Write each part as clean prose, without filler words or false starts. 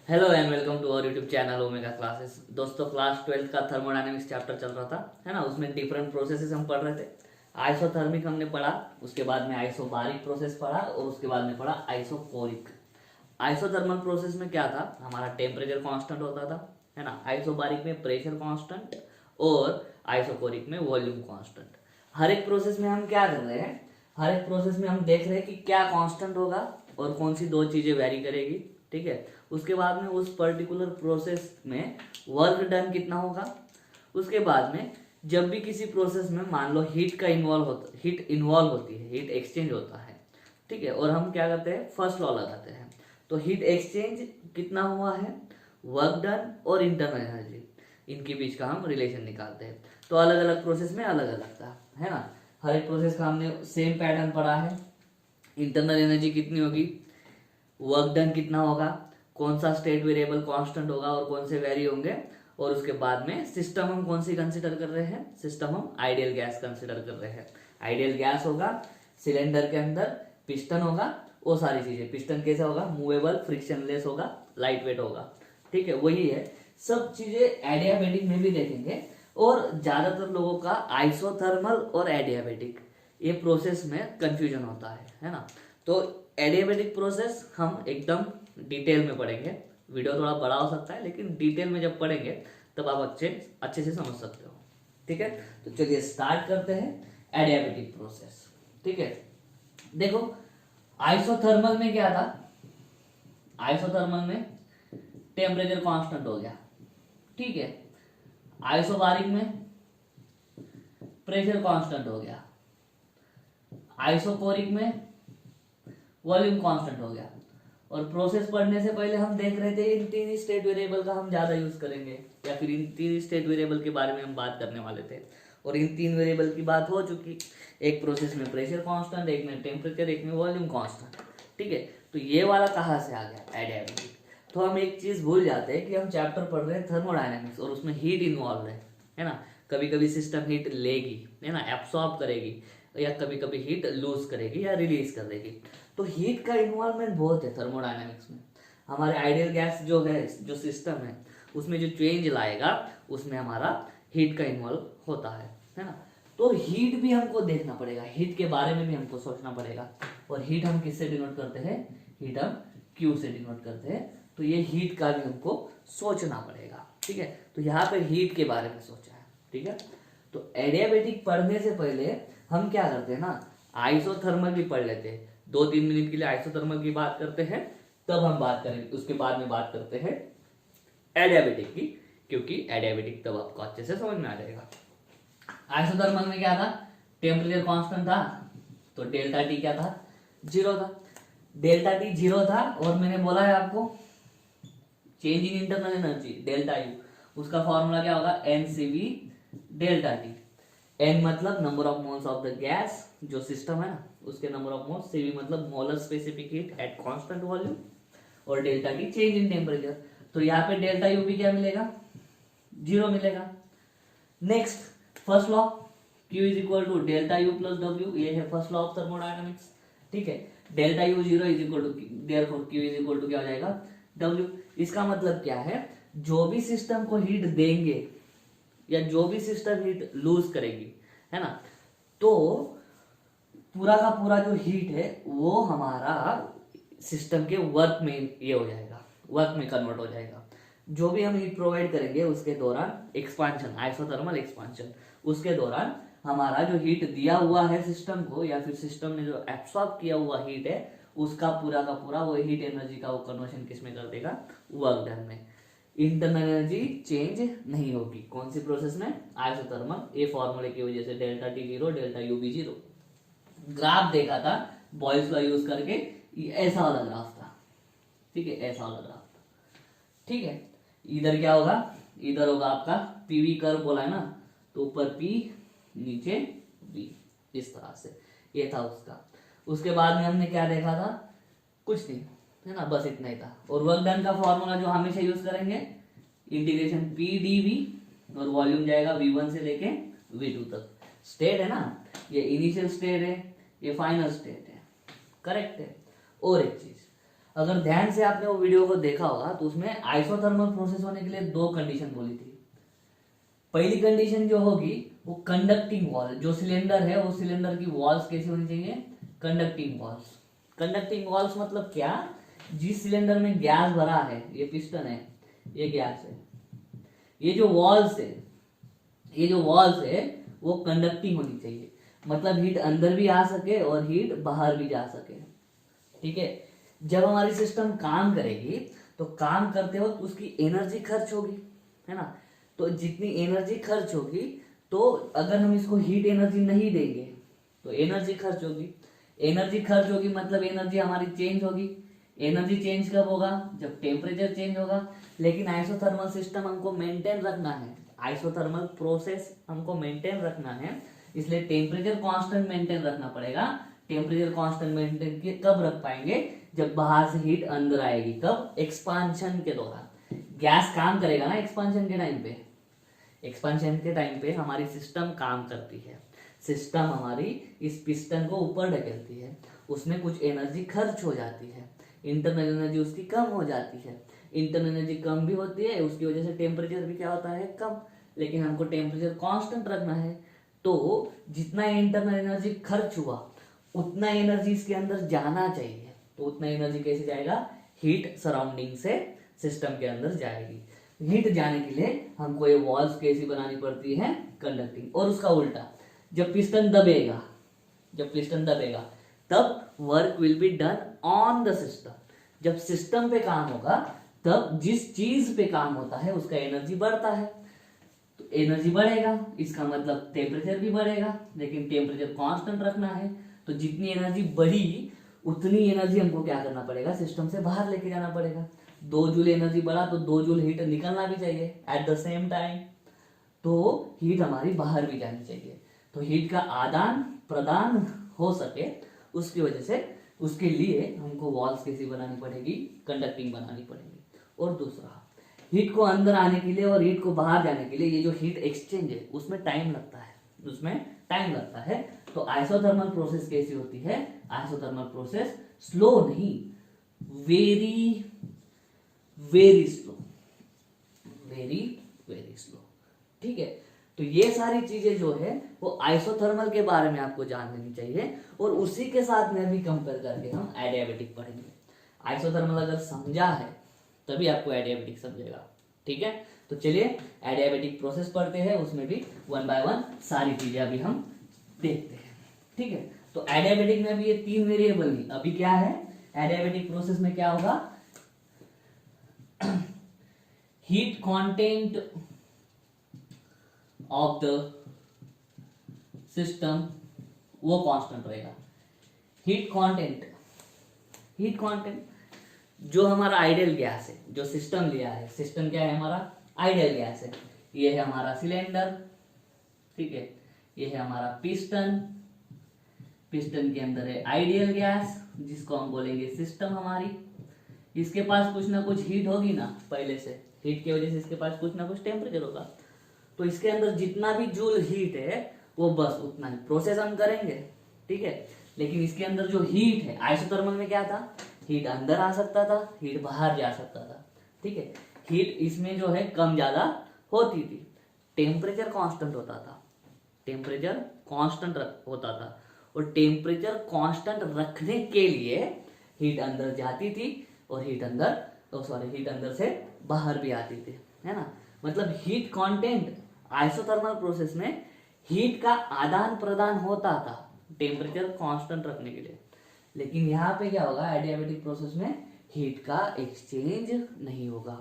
Hello and welcome to our YouTube channel Omega classes. दोस्तों class 12 का thermodynamics chapter चल रहा था, है ना। उसमें डिफरेंट प्रोसेसेस हम पढ़ रहे थे। आइसोथर्मिक हमने पढ़ा, उसके बाद में आइसोबारिक प्रोसेस पढ़ा और उसके बाद में पढ़ा आइसोकोरिक। आइसोथर्मल प्रोसेस में क्या था, हमारा टेम्परेचर कांस्टेंट होता था, है ना। आइसोबारिक में प्रेशर कांस्टेंट और आइसोकोरिक में वॉल्यूम कांस्टेंट। हर एक प्रोसेस में हम क्या कर रहे हैं, हर एक प्रोसेस में हम देख रहे हैं कि क्या कांस्टेंट होगा और कौन सी दो चीजें वेरी करेगी, ठीक है। उसके बाद में उस पर्टिकुलर प्रोसेस में वर्क डन कितना होगा। उसके बाद में जब भी किसी प्रोसेस में मान लो हीट इन्वॉल्व होती है, हीट एक्सचेंज होता है, ठीक है। और हम क्या करते हैं, फर्स्ट लॉ लगाते हैं। तो हीट एक्सचेंज कितना हुआ है, वर्क डन और इंटरनल एनर्जी, इनके बीच का हम रिलेशन निकालते हैं। तो अलग अलग प्रोसेस में अलग अलग था, है ना। हर एक प्रोसेस का हमने सेम पैटर्न पढ़ा है। इंटरनल एनर्जी कितनी होगी, वर्क डन कितना होगा, कौन सा स्टेट वेरिएबल कांस्टेंट होगा और कौन से वेरी होंगे। और उसके बाद में सिस्टम हम कौन सी कंसिडर कर रहे हैं, सिस्टम हम आइडियल गैस कंसिडर कर रहे हैं। आइडियल गैस होगा, सिलेंडर के अंदर पिस्टन होगा, वो सारी चीजें। पिस्टन कैसा होगा, मूवेबल, फ्रिक्शनलेस होगा, लाइट वेट होगा, ठीक है। वही है, सब चीजें एडियाबेटिक में भी देखेंगे। और ज्यादातर लोगों का आइसोथर्मल और एडियाबेटिक ये प्रोसेस में कंफ्यूजन होता है ना। तो एडियाबेटिक प्रोसेस हम एकदम डिटेल में पढ़ेंगे। वीडियो थोड़ा बड़ा हो सकता है, लेकिन डिटेल में जब पढ़ेंगे तब आप अच्छे से समझ सकते हो, ठीक है। तो चलिए स्टार्ट करते हैं एडियाबेटिक प्रोसेस, ठीक है। देखो आइसोथर्मल में क्या था, आइसोथर्मल में टेम्परेचर कांस्टेंट हो गया, ठीक है। आइसोबारिक में प्रेशर कांस्टेंट हो गया, आइसोकोरिक में वॉल्यूम कांस्टेंट हो गया। और प्रोसेस पढ़ने से पहले हम देख रहे थे इन तीन स्टेट वेरिएबल का हम ज्यादा यूज करेंगे, या फिर इन तीन स्टेट वेरिएबल के बारे में हम बात करने वाले थे। और इन तीन वेरिएबल की बात हो चुकी, एक प्रोसेस में प्रेशर कांस्टेंट, एक में टेम्परेचर, एक में वॉल्यूम कांस्टेंट, ठीक है। तो ये वाला कहाँ से आ गया, एडियाबेटिक। तो हम एक चीज भूल जाते हैं कि हम चैप्टर पढ़ रहे हैं थर्मोडायनेमिक्स और उसमें हीट इन्वॉल्व है ना। कभी कभी सिस्टम हीट लेगी, है ना, एब्सॉर्ब करेगी, या कभी कभी हीट लूज करेगी या रिलीज कर देगी। तो हीट का इन्वॉल्वमेंट बहुत है थर्मोडायनेमिक्स में। हमारे आइडियल गैस जो है, जो सिस्टम है, उसमें जो चेंज लाएगा उसमें हमारा हीट का इन्वॉल्व होता है ना। तो हीट भी हमको देखना पड़ेगा, हीट के बारे में भी हमको सोचना पड़ेगा। और हीट हम किससे डिनोट करते हैं, हीट हम क्यू से डिनोट करते हैं। तो ये हीट का भी हमको सोचना पड़ेगा, ठीक है। तो यहाँ पे हीट के बारे में सोचा है, ठीक है। तो एडियाबेटिक पढ़ने से पहले हम क्या करते हैं ना, आइसोथर्मल भी पढ़ लेते हैं। 2-3 मिनट के लिए आइसोथर्मल की बात करते हैं, तब हम बात करेंगे, उसके बाद में बात करते हैं एडियाबेटिक की, क्योंकि एडियाबेटिक तब आपको अच्छे से समझ में आ जाएगा। आइसोथर्मल में क्या था, टेम्परेचर कांस्टेंट था, तो डेल्टा टी क्या था, 0 था। डेल्टा टी 0 था, और मैंने बोला है आपको change in internal energy delta U, उसका फॉर्मूला क्या होगा, एनसीवी डेल्टा टी। एन मतलब number of moles of the gas, जो सिस्टम है ना उसके नंबर ऑफ मोल्स, सीवी मतलब molar specific heat at constant volume, और delta T change in temperature. तो यहाँ पे डेल्टा यू भी क्या मिलेगा, 0 मिलेगा। Next first law, Q is equal to delta you plus डब्ल्यू, ये है फर्स्ट लॉ ऑफ थर्मोडायनामिक्स, ठीक है। Delta u 0 is equal to therefore Q is equal to क्या हो जाएगा, W। इसका मतलब क्या है, जो भी सिस्टम को हीट देंगे या जो भी सिस्टम हीट लूज करेगी, है ना, तो पूरा का पूरा जो हीट है वो हमारा सिस्टम के वर्क में ये हो जाएगा, वर्क में कन्वर्ट हो जाएगा। जो भी हम हीट प्रोवाइड करेंगे उसके दौरान एक्सपांशन, आइसोथर्मल एक्सपांशन, उसके दौरान हमारा जो हीट दिया हुआ है सिस्टम को, या फिर सिस्टम ने जो एब्सॉर्ब किया हुआ हीट है, उसका पूरा का पूरा वो हीट एनर्जी का वो कन्वर्शन किसमें कर देगा, वर्क डन में। इंटरनल एनर्जी चेंज नहीं होगी, कौन सी प्रोसेस में, आइसोथर्मल। ये फॉर्मूले की वजह से डेल्टा टी 0, डेल्टा यू भी 0। ग्राफ देखा था बॉयल्स लॉ यूज करके, ये ऐसा वाला ग्राफ था, ठीक है, ऐसा वाला ग्राफ था, ठीक है। इधर क्या होगा, इधर होगा आपका पीवी कर्व बोला है ना, तो ऊपर पी नीचे वी, इस तरह से ये था उसका। उसके बाद में हमने क्या देखा था, कुछ नहीं, है ना, बस इतना ही था। और वर्क डन का फॉर्मूला जो हमेशा यूज करेंगे, इंटीग्रेशन पी डी वी, और वॉल्यूम जाएगा V1 से लेके V2 तक। स्टेट है ना, ये इनिशियल स्टेट है, ये फाइनल स्टेट है, करेक्ट है। और एक चीज, अगर ध्यान से आपने वो वीडियो को देखा होगा तो उसमें आइसोथर्मल प्रोसेस होने के लिए दो कंडीशन बोली थी। पहली कंडीशन जो होगी वो कंडक्टिंग वॉल, जो सिलेंडर है वो सिलेंडर की वॉल्स कैसी होनी चाहिए, कंडक्टिंग वॉल्स। कंडक्टिंग वॉल्स मतलब क्या, जिस सिलेंडर में गैस भरा है, ये पिस्टन है, ये गैस है, ये जो वॉल्स है, ये जो वॉल्स है वो कंडक्टिंग होनी चाहिए, मतलब हीट अंदर भी आ सके और हीट बाहर भी जा सके। ठीक है, जब हमारी सिस्टम काम करेगी तो काम करते वक्त उसकी एनर्जी खर्च होगी, है ना। तो जितनी एनर्जी खर्च होगी, तो अगर हम इसको हीट एनर्जी नहीं देंगे तो एनर्जी खर्च होगी। एनर्जी खर्च होगी मतलब एनर्जी हमारी चेंज होगी। एनर्जी चेंज कब होगा, जब टेम्परेचर चेंज होगा। लेकिन आइसोथर्मल सिस्टम हमको मेंटेन रखना है, आइसोथर्मल प्रोसेस हमको मेंटेन रखना है, इसलिए टेम्परेचर कांस्टेंट मेंटेन रखना पड़ेगा। टेम्परेचर कांस्टेंट मेंटेन कब रख पाएंगे, जब बाहर से हीट अंदर आएगी। कब, एक्सपांशन के दौरान। गैस काम करेगा ना एक्सपांशन के टाइम पे, एक्सपांशन के टाइम पे हमारी सिस्टम काम करती है। सिस्टम हमारी इस पिस्टन को ऊपर ढकेलती है, उसमें कुछ एनर्जी खर्च हो जाती है, इंटरनल एनर्जी उसकी कम हो जाती है। इंटरनल एनर्जी कम भी होती है, उसकी वजह से टेम्परेचर भी क्या होता है, कम। लेकिन हमको टेम्परेचर कांस्टेंट रखना है, तो जितना इंटरनल एनर्जी खर्च हुआ उतना एनर्जी इसके अंदर जाना चाहिए। तो उतना एनर्जी कैसे जाएगा, हीट सराउंडिंग से सिस्टम के अंदर जाएगी। हीट जाने के लिए हमको ये वॉल्स कैसी बनानी पड़ती है, कंडक्टिंग। और उसका उल्टा, जब पिस्टन दबेगा, जब पिस्टन दबेगा तब work will be done on the system. जब सिस्टम पे काम होगा तब जिस चीज पे काम होता है उसका एनर्जी बढ़ता है, तो एनर्जी बढ़ेगा, इसका मतलब टेम्परेचर भी बढ़ेगा। लेकिन टेम्परेचर कांस्टेंट रखना है, तो जितनी एनर्जी बढ़ी उतनी एनर्जी हमको क्या करना पड़ेगा, सिस्टम से बाहर लेके जाना पड़ेगा। 2 जूल एनर्जी बढ़ा तो 2 जूल हीट निकलना भी चाहिए एट द सेम टाइम, तो हीट हमारी बाहर भी जानी चाहिए। तो हीट का आदान प्रदान हो सके उसकी वजह से, उसके लिए हमको वॉल्स कैसी बनानी पड़ेगी, कंडक्टिंग बनानी पड़ेगी। और दूसरा, हीट को अंदर आने के लिए और हीट को बाहर जाने के लिए ये जो हीट एक्सचेंज है उसमें टाइम लगता है, उसमें टाइम लगता है। तो आइसोथर्मल प्रोसेस कैसी होती है, आइसोथर्मल प्रोसेस स्लो नहीं, very very slow, very very slow. ठीक है, तो ये सारी चीजें जो है वो आइसोथर्मल के बारे में आपको जान लेनी चाहिए, और उसी के साथ में भी कंपेयर करके हम एडियाबेटिक पढ़ेंगे। आइसोथर्मल अगर समझा है तभी आपको एडियाबेटिक समझेगा। ठीक है, तो चलिए एडियाबेटिक प्रोसेस पढ़ते हैं, उसमें भी 1 बाय 1 सारी चीजें अभी हम देखते हैं। ठीक है, तो एडियाबेटिक में भी ये 3 वेरिएबल नहीं, अभी क्या है एडियाबेटिक प्रोसेस में क्या होगा, heat content of the system वो कांस्टेंट रहेगा। हीट कंटेंट, हीट कंटेंट जो हमारा आइडियल गैस है, जो सिस्टम लिया है, सिस्टम क्या है हमारा, आइडियल गैस है। ये है हमारा सिलेंडर, ठीक है, ये है हमारा पिस्टन, पिस्टन के अंदर है आइडियल गैस जिसको हम बोलेंगे सिस्टम हमारी। इसके पास कुछ ना कुछ हीट होगी ना पहले से, हीट की वजह से इसके पास कुछ ना कुछ टेम्परेचर होगा, तो इसके अंदर जितना भी जूल हीट है वो बस उतना ही प्रोसेस हम करेंगे। ठीक है, लेकिन इसके अंदर जो हीट है, आइसोथर्मल में क्या था, हीट अंदर आ सकता था, हीट बाहर जा सकता था। ठीक है, हीट इसमें जो है कम ज्यादा होती थी, टेम्परेचर कांस्टेंट होता था, टेम्परेचर कांस्टेंट होता था, और टेम्परेचर कांस्टेंट रखने के लिए हीट अंदर जाती थी और हीट अंदर से बाहर भी आती थी, है ना। मतलब हीट कंटेंट आइसोथर्मल प्रोसेस में हीट का आदान प्रदान होता था टेम्परेचर कांस्टेंट रखने के लिए। लेकिन यहाँ पे क्या होगा, एडियाबेटिक प्रोसेस में हीट का एक्सचेंज नहीं होगा।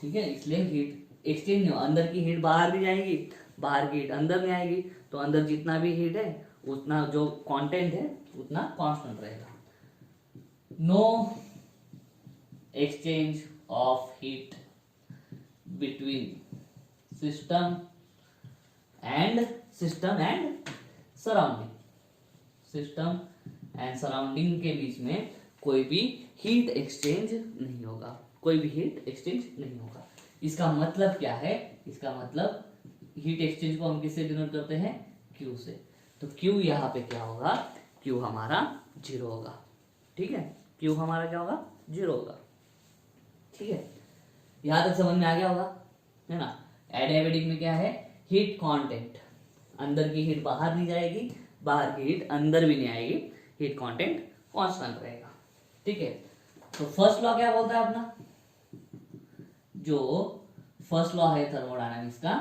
ठीक है, इसलिए हीट एक्सचेंज नहीं होगा, अंदर की हीट बाहर भी जाएगी, बाहर की हीट अंदर नहीं आएगी, तो अंदर जितना भी हीट है उतना जो कंटेंट है उतना कांस्टेंट रहेगा। No exchange of heat between system and surrounding, system and surrounding के बीच में कोई भी हीट एक्सचेंज नहीं होगा, कोई भी हीट एक्सचेंज नहीं होगा। इसका मतलब क्या है, इसका मतलब हीट एक्सचेंज को हम किससे डिनोट करते हैं, Q से। तो Q यहाँ पे क्या होगा, Q हमारा 0 होगा। ठीक है, Q हमारा क्या होगा, 0 होगा। ठीक है, यहां तक समझ में आ गया होगा, है ना। एडियाबेटिक में क्या है, हीट कांटेंट, अंदर की हीट बाहर नहीं जाएगी, बाहर की हीट अंदर भी नहीं आएगी, हीट कांटेंट कांस्टेंट रहेगा। ठीक है, तो फर्स्ट लॉ क्या बोलता है अपना, जो फर्स्ट लॉ है थर्मोडायनामिक्स का,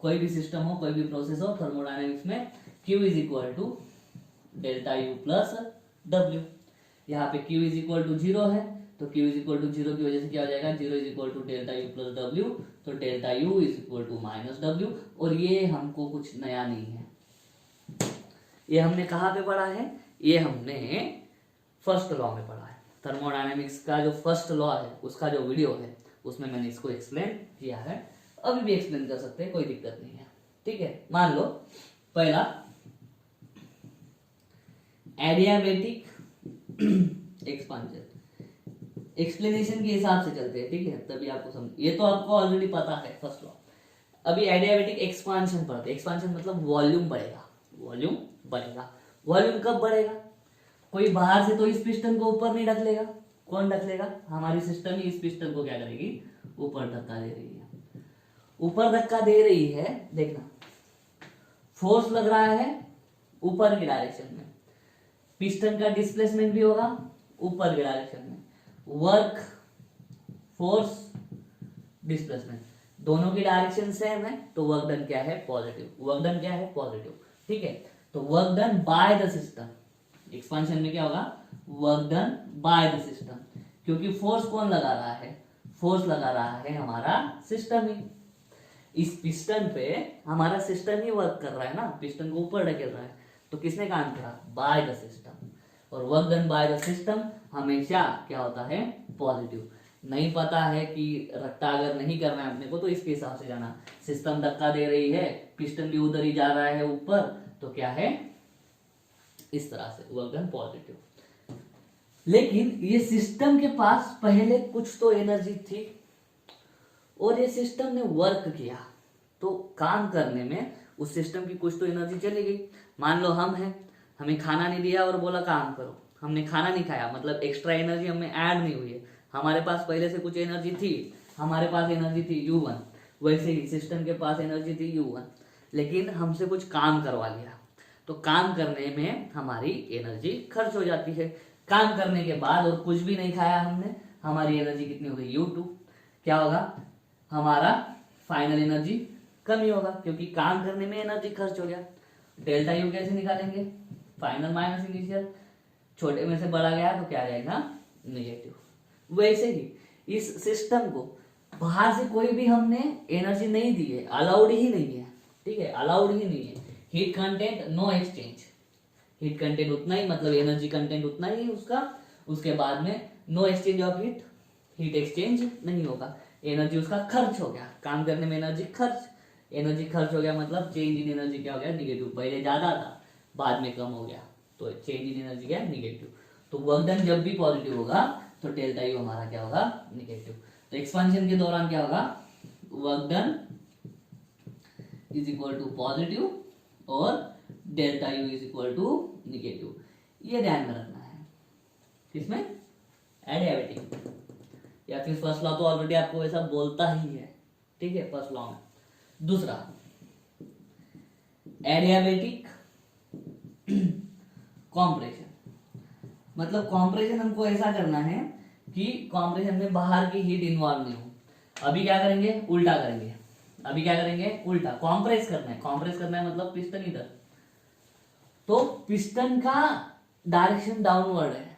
कोई भी सिस्टम हो, कोई भी प्रोसेस हो, थर्मोडायनामिक्स में Q is equal to delta you plus डब्ल्यू। यहाँ पे Q इज इक्वल टू 0 है, तो Q इज इक्वल टू 0 की वजह से क्या हो जाएगा, 0 is equal to delta you plus W, तो delta U is equal to minus W. और ये हमको कुछ नया नहीं है, ये हमने कहाँ पे पढ़ा है, ये हमने फर्स्ट लॉ में पढ़ा है। थर्मोडायनेमिक्स का जो फर्स्ट लॉ है उसका जो वीडियो है उसमें मैंने इसको एक्सप्लेन किया है, अभी भी एक्सप्लेन कर सकते हैं, कोई दिक्कत नहीं है। ठीक है, मान लो पहला एडियाबेटिक एक्सपांशन, एक्सप्लेनेशन के हिसाब से चलते हैं। ठीक है, तभी आपको समझ, ये तो आपको ऑलरेडी पता है फर्स्ट लॉ। अभी एडियाबेटिक एक्सपांशन पढ़ते हैं। एक्सपांशन मतलब वॉल्यूम बढ़ेगा, वॉल्यूम बढ़ेगा। वॉल्यूम कब बढ़ेगा, कोई बाहर से तो इस पिस्टन को ऊपर नहीं ढक लेगा, कौन ढक लेगा, हमारी सिस्टम ही इस पिस्टन को क्या करेगी, ऊपर धक्का दे रही है। ऊपर धक्का दे रही है, देखना फोर्स लग रहा है ऊपर की डायरेक्शन में, पिस्टन का डिस्प्लेसमेंट भी होगा ऊपर की डायरेक्शन में, वर्क फोर्स डिस्प्लेसमेंट दोनों की डायरेक्शन सेम है, तो वर्क डन क्या है, पॉजिटिव। वर्क डन क्या है, पॉजिटिव। ठीक है, तो work done by the system, expansion में क्या होगा, work done by the system, क्योंकि फोर्स कौन लगा रहा है, फोर्स लगा रहा है हमारा सिस्टम ही। इस पिस्टन पे हमारा सिस्टम ही वर्क कर रहा है ना, पिस्टन को ऊपर ढकेल रहा है, तो किसने काम करा, बाय द सिस्टम। और work done by the system हमेशा क्या होता है, पॉजिटिव। नहीं पता है कि रट्टा अगर नहीं करना है अपने को, तो इसके हिसाब से जाना, सिस्टम धक्का दे रही है, पिस्टन भी उधर ही जा रहा है ऊपर, तो क्या है, इस तरह से वर्क डन पॉजिटिव। लेकिन ये सिस्टम के पास पहले कुछ तो एनर्जी थी और ये सिस्टम ने वर्क किया, तो काम करने में उस सिस्टम की कुछ तो एनर्जी चली गई। मान लो हम हैं, हमें खाना नहीं दिया और बोला काम करो, हमने खाना नहीं खाया, मतलब एक्स्ट्रा एनर्जी हमें ऐड नहीं हुई है, हमारे पास पहले से कुछ एनर्जी थी, हमारे पास एनर्जी थी U1, वैसे ही सिस्टम के पास एनर्जी थी U1, लेकिन हमसे कुछ काम करवा लिया, तो काम करने में हमारी एनर्जी खर्च हो जाती है। काम करने के बाद और कुछ भी नहीं खाया हमने, हमारी एनर्जी कितनी हो गई, U2। क्या होगा, हमारा फाइनल एनर्जी कम ही होगा, क्योंकि काम करने में एनर्जी खर्च हो गया। डेल्टा यू कैसे निकालेंगे, फाइनल माइनस इनिशियल, छोटे में से बड़ा गया तो क्या आ जाएगा, नेगेटिव। वैसे ही इस सिस्टम को बाहर से कोई भी हमने एनर्जी नहीं दी है, अलाउड ही नहीं है। ठीक है, अलाउड ही नहीं है। Heat content no exchange, heat content उतना ही, मतलब एनर्जी कंटेंट उतना ही उसका, उसके बाद में no exchange of heat, heat exchange नहीं होगा, एनर्जी उसका खर्च हो गया, काम करने में एनर्जी खर्च, एनर्जी खर्च हो गया मतलब चेंज इन एनर्जी क्या हो गया, निगेटिव। पहले ज्यादा था बाद में कम हो गया, तो चेंज इन एनर्जी क्या है, निगेटिव। तो वर्क डन जब भी पॉजिटिव होगा तो डेल्टा यू हमारा क्या होगा, निगेटिव। तो एक्सपेंशन के दौरान क्या होगा, work done is equal to positive और delta U is equal to negative. ये ध्यान में रखना है, किसमें, एडियाबेटिक, या फिर फर्स्ट लॉ तो ऑलरेडी आपको वैसा बोलता ही है। ठीक है, फर्स्ट लॉ में। दूसरा एडियाबेटिक कॉम्प्रेशन, मतलब कॉम्प्रेशन हमको ऐसा करना है कि कॉम्प्रेशन में बाहर की हीट इन्वॉल्व नहीं हो। अभी क्या करेंगे, उल्टा करेंगे, अभी क्या करेंगे, उल्टा, कॉम्प्रेस करना है। कॉम्प्रेस करना है मतलब पिस्टन इधर, तो पिस्टन का डायरेक्शन डाउनवर्ड है,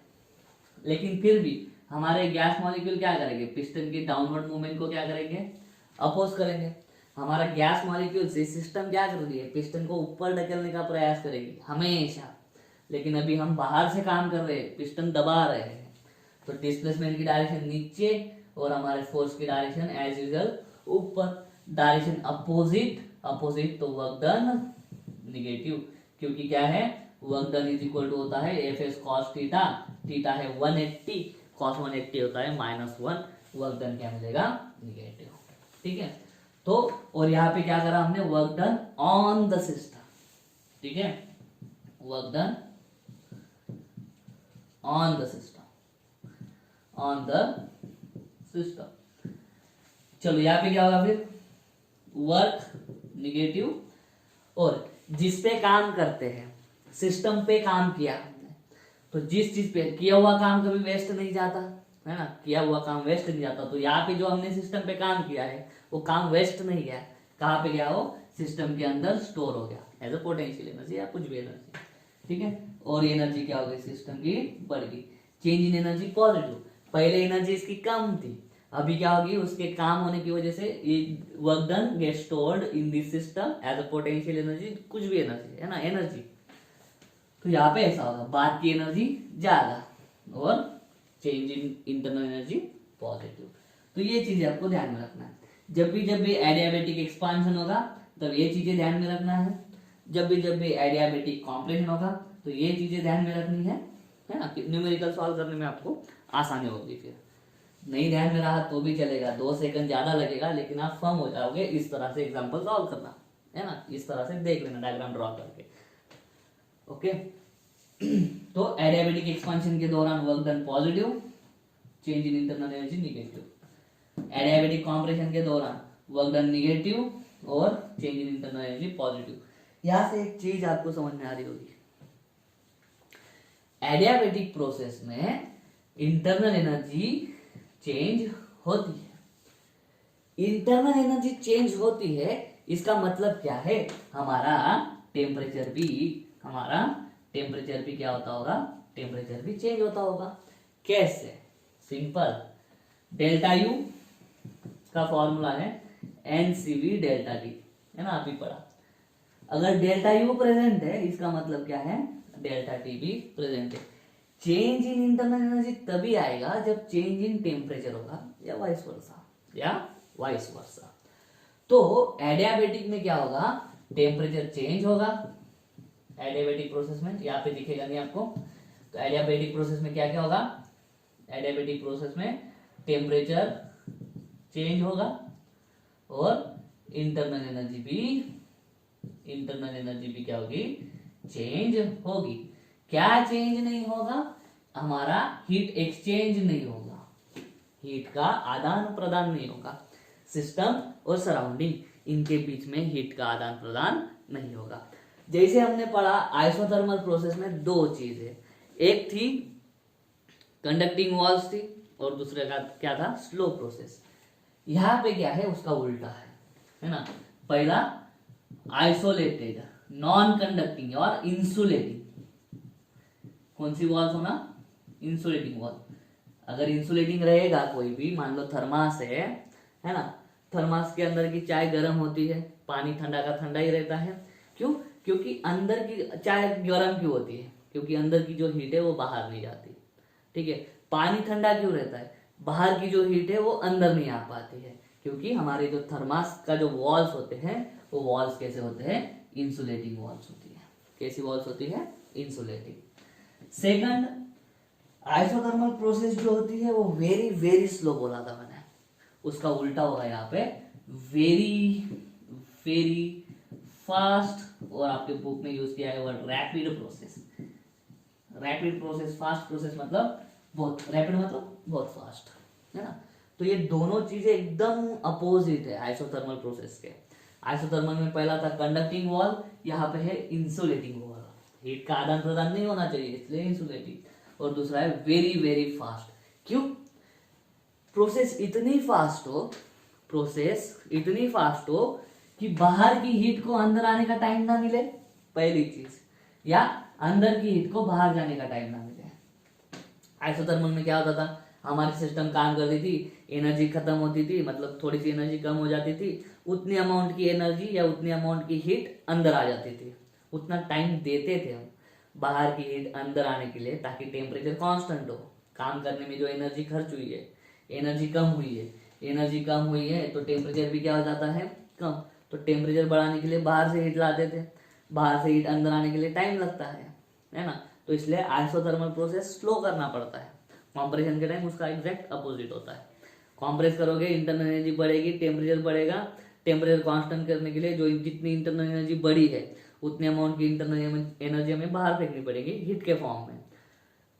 लेकिन फिर भी हमारे गैस मॉलिक्यूल क्या करेंगे, पिस्टन के डाउनवर्ड मूवमेंट को क्या करेंगे, अपोज करेंगे। हमारा गैस मॉलिक्यूल से सिस्टम क्या कर रही है, पिस्टन को ऊपर ढकेलने का प्रयास करेगी हमेशा, लेकिन अभी हम बाहर से काम कर रहे हैं, पिस्टन दबा रहे हैं, तो डिस्प्लेसमेंट की डायरेक्शन नीचे और हमारे फोर्स की डायरेक्शन एज यूजुअल ऊपर, डायरेक्शन अपोजिट, अपोजिट तो वर्क डन निगेटिव, क्योंकि क्या है, work done is equal to होता है F S cos theta, theta है 180, कॉस 180 होता है -1, वर्क डन क्या मिलेगा, निगेटिव। ठीक है, तो और यहाँ पे क्या करा हमने, work done on the system. ठीक है, work done on the system, on the system. चलो यहाँ पे क्या होगा फिर, वर्क नेगेटिव, और जिस पे काम करते हैं, सिस्टम पे काम किया हमने, तो जिस चीज पे किया हुआ काम कभी वेस्ट नहीं जाता है ना, किया हुआ काम वेस्ट नहीं जाता। तो यहाँ पे जो हमने सिस्टम पे काम किया है वो काम वेस्ट नहीं गया, कहाँ पे गया, वो सिस्टम के अंदर स्टोर हो गया एज अ पोटेंशियल एनर्जी या कुछ भी एनर्जी, ठीक है। और एनर्जी क्या हो गई, सिस्टम की बढ़ गई, चेंज इन एनर्जी पॉजिटिव। पहले एनर्जी इसकी कम थी, अभी क्या होगी, उसके काम होने की वजह से ये work done get stored in this system as a potential energy, कुछ भी एनर्जी है ना, एनर्जी। तो यहाँ पे ऐसा होगा, बाद की एनर्जी ज्यादा और change in internal energy positive. तो ये चीजें आपको ध्यान में रखना है। जब भी एडियाबेटिक एक्सपांशन होगा तब ये चीजें ध्यान में रखना है। जब भी एडियाबेटिक कॉम्प्रेशन होगा तो ये चीजें ध्यान में रखनी है ना। न्यूमेरिकल सॉल्व करने में आपको आसानी होगी। फिर नहीं ध्यान में रहा तो भी चलेगा, 2 सेकंड ज्यादा लगेगा, लेकिन आप फर्म हो जाओगे। इस तरह से एग्जाम्पल सॉल्व करना है ना, इस तरह से देख लेना डायग्राम ड्रॉ करके, ओके। तो एडियाबेटिक एक्सपांशन के दौरान work done positive, change in internal energy negative. Adiabatic compression के दौरान वर्क डन निगेटिव और change in internal energy positive. यहां से एक चीज आपको समझ में आ रही होगी, एडियाबेटिक प्रोसेस में इंटरनल एनर्जी चेंज होती है। इंटरनल एनर्जी चेंज होती है, इसका मतलब क्या है, हमारा टेम्परेचर भी क्या होता होगा, टेम्परेचर भी चेंज होता होगा। कैसे, सिंपल, डेल्टा यू का फॉर्मूला है NCV डेल्टा टी, है ना, अभी पढ़ा। अगर डेल्टा यू प्रेजेंट है इसका मतलब क्या है, डेल्टा टी भी प्रेजेंट है। चेंज इन इंटरनल एनर्जी तभी आएगा जब चेंज इन टेम्परेचर होगा, या वाइस वर्सा। तो एडियाबेटिक में क्या होगा, टेम्परेचर चेंज होगा एडियाबेटिक प्रोसेस में, यहाँ पे दिखेगा नहीं आपको। तो एडियाबेटिक प्रोसेस में क्या क्या होगा, एडियाबेटिक प्रोसेस में टेम्परेचर चेंज होगा और इंटरनल एनर्जी भी क्या होगी, चेंज होगी। क्या चेंज नहीं होगा, हमारा हीट एक्सचेंज नहीं होगा, हीट का आदान प्रदान नहीं होगा। सिस्टम और सराउंडिंग, इनके बीच में हीट का आदान प्रदान नहीं होगा। जैसे हमने पढ़ा आइसोथर्मल प्रोसेस में 2 चीजें, एक थी कंडक्टिंग वॉल्स थी और दूसरे का क्या था, स्लो प्रोसेस। यहाँ पे क्या है, उसका उल्टा है ना। पहला आइसोलेटेड, नॉन कंडक्टिंग और इंसुलेटिंग। कौन सी वॉल्स होना, इंसुलेटिंग वॉल। अगर इंसुलेटिंग रहेगा कोई भी, मान लो थर्मास है ना, थर्मास के अंदर की चाय गर्म होती है, पानी ठंडा का ठंडा ही रहता है। क्यों, क्योंकि अंदर की चाय गर्म क्यों होती है, क्योंकि अंदर की जो हीट है वो बाहर नहीं जाती, ठीक है। पानी ठंडा क्यों रहता है, बाहर की जो हीट है वो अंदर नहीं आ पाती है, क्योंकि हमारे जो थर्मास का जो वॉल्स होते हैं वो वॉल्स कैसे होते हैं, इंसुलेटिंग वॉल्स होती है। कैसी वॉल्स होती है, इंसुलेटिंग। सेकंड, आइसोथर्मल प्रोसेस जो होती है वो वेरी वेरी स्लो बोला था मैंने, उसका उल्टा होगा यहाँ पे वेरी वेरी फास्ट, और आपके बुक में यूज किया है word rapid process. Rapid process, fast process मतलब बहुत, रैपिड मतलब बहुत फास्ट, है ना। तो ये दोनों चीजें एकदम अपोजिट है आइसोथर्मल प्रोसेस के। आइसोथर्मल में पहला था कंडक्टिंग वॉल, यहाँ पे है इंसुलेटिंग वॉल, हीट का आदान प्रदान नहीं होना चाहिए इसलिए इंसुलेटिंग। और दूसरा है वेरी वेरी फास्ट। क्यों, प्रोसेस इतनी फास्ट हो कि बाहर की हीट को अंदर आने का टाइम ना मिले, पहली चीज, या अंदर की हीट को बाहर जाने का टाइम ना मिले। आइसोथर्मल में क्या होता था, हमारी सिस्टम काम करती थी, एनर्जी खत्म होती थी, मतलब थोड़ी सी एनर्जी कम हो जाती थी, उतनी अमाउंट की एनर्जी या उतनी अमाउंट की हीट अंदर आ जाती थी। उतना टाइम देते थे हम बाहर की हीट अंदर आने के लिए, ताकि टेम्परेचर कांस्टेंट हो। काम करने में जो एनर्जी खर्च हुई है, एनर्जी कम हुई है तो टेम्परेचर भी क्या हो जाता है, कम। तो टेम्परेचर बढ़ाने के लिए बाहर से हीट लाते थे, बाहर से हीट अंदर आने के लिए टाइम लगता है ना। तो इसलिए आइसोथर्मल प्रोसेस स्लो करना पड़ता है। कॉम्प्रेशन के टाइम उसका एग्जैक्ट अपोजिट होता है। कॉम्प्रेस करोगे, इंटरनल एनर्जी बढ़ेगी, टेम्परेचर बढ़ेगा। टेम्परेचर कांस्टेंट करने के लिए जो जितनी इंटरनल एनर्जी बढ़ी है उतने अमाउंट की इंटरनल एनर्जी हमें बाहर फेंकनी पड़ेगी हीट के फॉर्म में।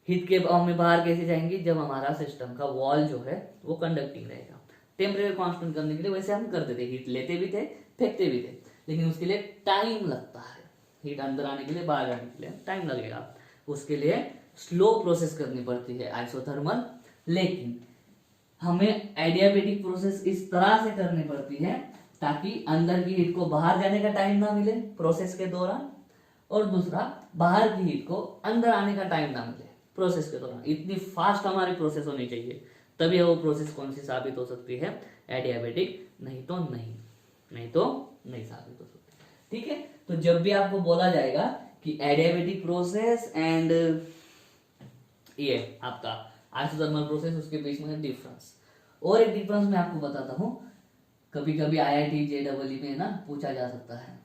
हीट के हमें बाहर कैसे जाएंगी, जब हमारा सिस्टम का वॉल जो है वो कंडक्टिंग रहेगा। टेम्परेचर कांस्टेंट करने के लिए वैसे हम करते थे, हीट लेते भी थे फेंकते भी थे, लेकिन उसके लिए टाइम लगता है। हीट अंदर आने के लिए बाहर जाने के लिए टाइम लगेगा, उसके लिए स्लो प्रोसेस करनी पड़ती है आइसोथर्मल। लेकिन हमें एडियाबेटिक प्रोसेस इस तरह से करनी पड़ती है ताकि अंदर की हीट को बाहर जाने का टाइम ना मिले प्रोसेस के दौरान, और दूसरा बाहर की हीट को अंदर आने का टाइम ना मिले प्रोसेस के दौरान। इतनी फास्ट हमारी प्रोसेस होनी चाहिए, तभी वो प्रोसेस कौन सी साबित हो सकती है, एडियाबेटिक, नहीं तो नहीं साबित हो सकती। ठीक है, तो जब भी आपको बोला जाएगा कि एडियाबेटिक प्रोसेस एंड ये आपका आइसोथर्मल प्रोसेस, उसके बीच में डिफरेंस। और एक डिफरेंस मैं आपको बताता हूं, कभी कभी IIT JEE में ना पूछा जा सकता है।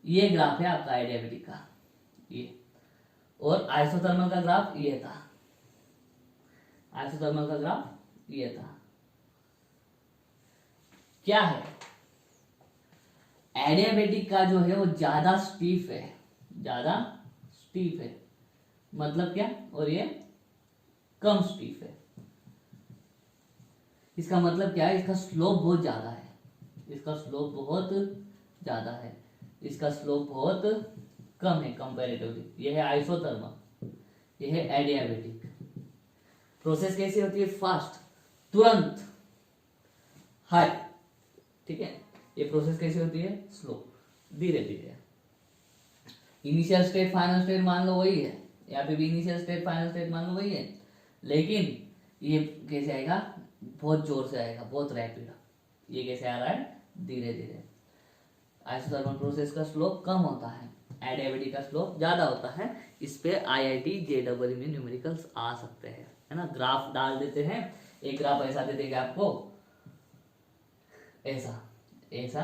ये ग्राफ है आपका एडियाबेटिक का, ये, और आइसोथर्मल का ग्राफ ये था, आइसोथर्मल का ग्राफ ये था। क्या है, एडियाबेटिक का जो है वो ज्यादा स्टीफ है, ज्यादा स्टीफ है, मतलब क्या, और ये कम स्टीफ है। इसका मतलब क्या है, इसका स्लोप बहुत ज्यादा है, इसका स्लोप बहुत ज्यादा है, इसका स्लोप बहुत कम है कंपैरेटिवली। यह है आइसोथर्मल, यह है एडियाबेटिक। प्रोसेस कैसी होती है, फास्ट, तुरंत, हाई। ठीक है, ये प्रोसेस कैसी होती है, स्लो, धीरे धीरे। इनिशियल स्टेट फाइनल स्टेट मान लो वही है, यहाँ पे भी इनिशियल स्टेट फाइनल स्टेट मान लो वही है, लेकिन ये कैसे आएगा, बहुत जोर से आएगा, बहुत रैपिड। ये कैसे आ रहा है, धीरे धीरे। आइसोथर्मल प्रोसेस का स्लोप कम होता है, एडियाबेटिक का स्लोप ज्यादा होता है। इस पे IIT JEE में न्यूमेरिकल्स आ सकते हैं, है ना। ग्राफ डाल देते हैं, एक ग्राफ ऐसा दे देगा आपको, ऐसा ऐसा,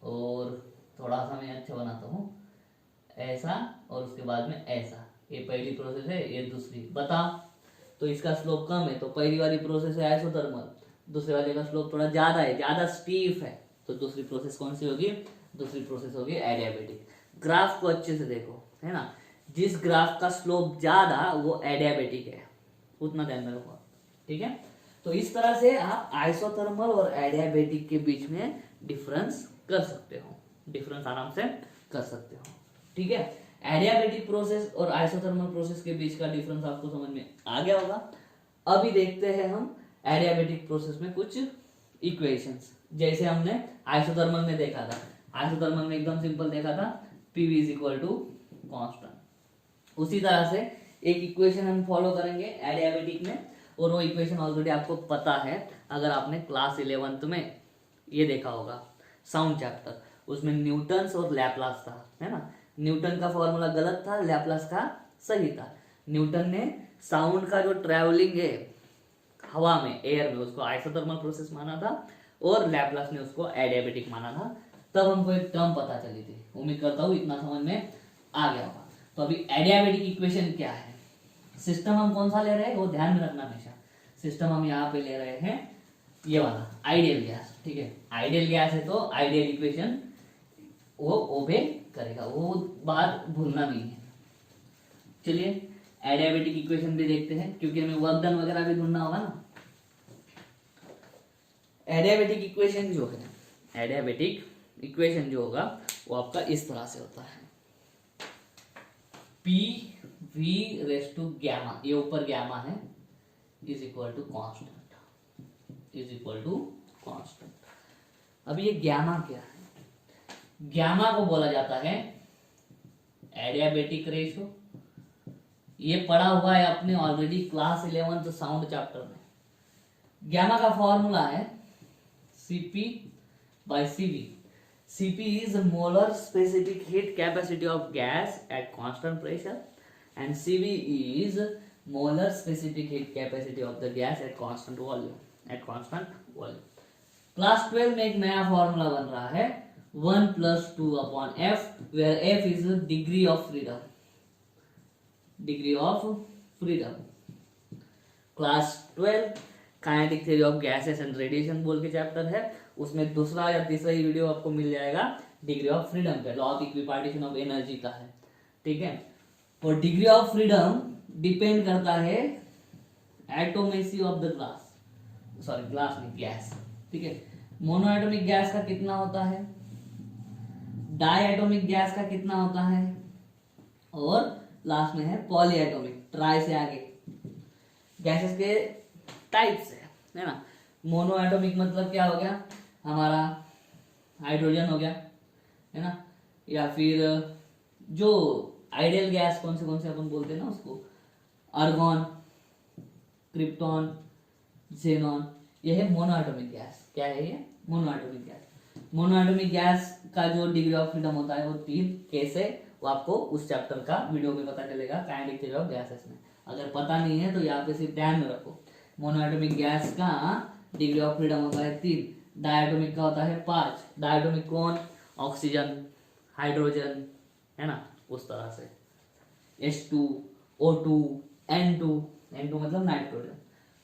और थोड़ा सा मैं अच्छा बनाता हूँ, ऐसा, और उसके बाद में ऐसा। ये पहली प्रोसेस है, ये दूसरी, बता। तो इसका स्लोप कम है, तो पहली वाली प्रोसेस है आइसोथर्मल, दूसरे वाले का स्लोप थोड़ा ज्यादा है, ज्यादा स्टीफ है, तो दूसरी प्रोसेस कौन सी होगी, दूसरी प्रोसेस होगी एडियाबेटिक। ग्राफ को अच्छे से देखो, है ना, जिस ग्राफ का स्लोप ज्यादा वो एडियाबेटिक है, उतना ध्यान रखो। ठीक है, तो इस तरह से आप आइसोथर्मल और एडियाबेटिक के बीच में डिफरेंस कर सकते हो, डिफरेंस आराम से कर सकते हो। ठीक है, एडियाबेटिक प्रोसेस और आइसोथर्मल प्रोसेस के बीच का डिफरेंस आपको समझ में आ गया होगा। अभी देखते हैं हम एडियाबेटिक प्रोसेस में कुछ इक्वेशंस, जैसे हमने आइसोथर्मल में देखा था। आइसोथर्मल में एकदम सिंपल देखा था, PV is equal to constant. उसी तरह से एक इक्वेशन हम फॉलो करेंगे एडियाबेटिक में, और वो इक्वेशन ऑलरेडी आपको पता है, अगर आपने क्लास 11th में ये देखा होगा साउंड चैप्टर, उसमें न्यूटन्स और लैपलास था, है ना। न्यूटन का फॉर्मूला गलत था, लैपलास का सही था। न्यूटन ने साउंड का जो ट्रैवलिंग है हवा में, एयर में, उसको आइसोथर्मल प्रोसेस माना था, और लैपलास ने उसको एडियाबेटिक माना था। तब हमको एक टर्म पता चली थी, उम्मीद करता हूँ इतना समझ में आ गया होगा। तो अभी एडियाबेटिक इक्वेशन क्या है, सिस्टम हम कौन सा ले रहे हैं वो ध्यान में रखना हमेशा। सिस्टम हम यहाँ पे ले रहे हैं ये वाला आइडियल गैस। ठीक है, आइडियल गैस है तो आइडियल इक्वेशन वो ओबे करेगा, वो बात भूलना नहीं है। चलिए एडियाबेटिक इक्वेशन भी देखते हैं, क्योंकि हमें वर्क डन वगैरह भी ढूंढना होगा ना। एडियाबेटिक इक्वेशन जो है, एडियाबेटिक इक्वेशन जो होगा वो आपका इस तरह से होता है, PV रेस टू गैमा, ये ऊपर गैमा है, is equal to constant, is equal to constant. अब ये गैमा क्या है, गैमा को बोला जाता है एडियाबेटिक रेशो। ये पढ़ा हुआ है अपने already class 11th sound chapter में। गैमा का फॉर्मूला है CP/CV। Cp is molar specific heat capacity of gas at constant pressure and Cv is molar specific heat capacity of the gas at constant volume, at constant volume। Class 12 में एक नया formula बन रहा है 1+2/f, where f is degree of freedom, degree of freedom। Class 12 kinetic theory of gases and radiation बोल के chapter है, उसमें दूसरा या तीसरा ही वीडियो आपको मिल जाएगा डिग्री ऑफ फ्रीडम पे, law of equipartition of energy का है। ठीक है, और डिग्री ऑफ फ्रीडम डिपेंड करता है atomicity of the glass, sorry glass नहीं, गैस, ठीक है। मोनोएटॉमिक गैस का कितना होता है, डाई एटॉमिक गैस का कितना होता है, और लास्ट में है पॉली एटॉमिक, ट्राई से आगे गैसेस के टाइप्स है ना। मोनो एटॉमिक मतलब क्या हो गया, हमारा हाइड्रोजन हो गया, है ना, या फिर जो आइडियल गैस कौन से अपन बोलते हैं ना उसको, आर्गॉन, क्रिप्टॉन, जेनॉन, ये है मोनोएटॉमिक गैस। क्या है ये, मोनोएटॉमिक गैस। मोनोएटॉमिक गैस का जो डिग्री ऑफ फ्रीडम होता है वो 3 कैसे, वो आपको उस चैप्टर का वीडियो में पता चलेगा, काइनेटिक थ्योरी ऑफ गैसेस में। अगर पता नहीं है तो यहाँ पे सिर्फ ध्यान में रखो, मोनोएटॉमिक गैस का डिग्री ऑफ फ्रीडम होता है 3, डायटोमिक का होता है 5। डायटोमिक कौन, ऑक्सीजन, हाइड्रोजन, है ना, उस तरह से H2, O2, N2, N2 मतलब नाइट्रोजन।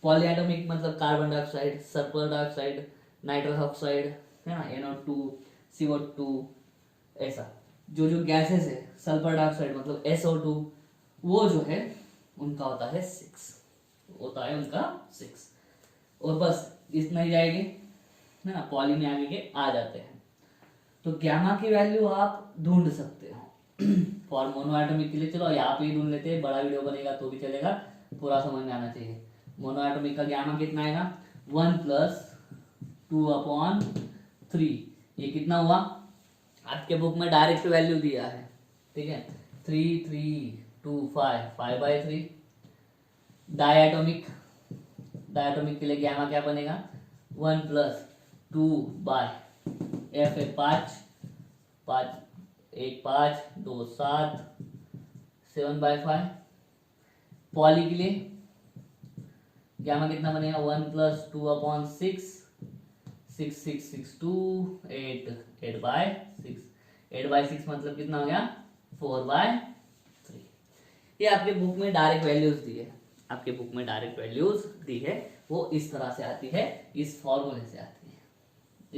पॉलीएटॉमिक मतलब carbon dioxide, sulphur dioxide, nitrous oxide, है ना, NO2, CO2, ऐसा जो जो गैसेस है, सल्फर डाइऑक्साइड मतलब SO2, वो जो है उनका होता है 6, होता है उनका 6। और बस इतना ही जाएंगे, है ना, पॉली में आगे के आ जाते हैं। तो गैमा की वैल्यू आप ढूंढ सकते हो फॉर मोनोएटॉमिक के लिए। चलो यहाँ पे ही ढूंढ लेते हैं, बड़ा वीडियो बनेगा तो भी चलेगा, पूरा समझ में आना चाहिए। मोनोएटॉमिक का गैमा कितना आएगा, 1 + 2/3। ये कितना हुआ, आपके बुक में डायरेक्ट वैल्यू दिया है, ठीक है, 3, 3, 2, 5, 5/3। डायटोमिक, डायटोमिक के लिए गैमा क्या बनेगा, 1 + 2/f है 5, 5, 1 5, 2 7, 7/5। पॉली के लिए गैमा कितना बनेगा, 1 + 2/6, 6, 6, 6, 2, 8, 8/6। 8/6 मतलब कितना हो गया, 4/3। ये आपके बुक में डायरेक्ट वैल्यूज दी है, आपके बुक में डायरेक्ट वैल्यूज दी है, वो इस तरह से आती है, इस फॉर्मूले से आती है,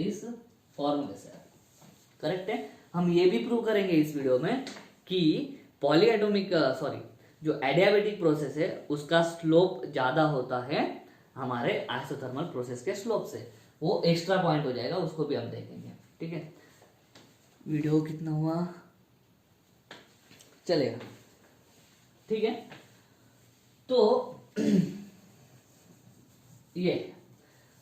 इस फॉर्मूले से आती है। करेक्ट है। हम ये भी प्रूव करेंगे इस वीडियो में कि पॉलीएटॉमिक, सॉरी, जो एडियाबेटिक प्रोसेस है उसका स्लोप ज्यादा होता है हमारे आइसोथर्मल प्रोसेस के स्लोप से। वो एक्स्ट्रा पॉइंट हो जाएगा, उसको भी हम देखेंगे, ठीक है। वीडियो कितना हुआ, चलेगा, ठीक है। तो ये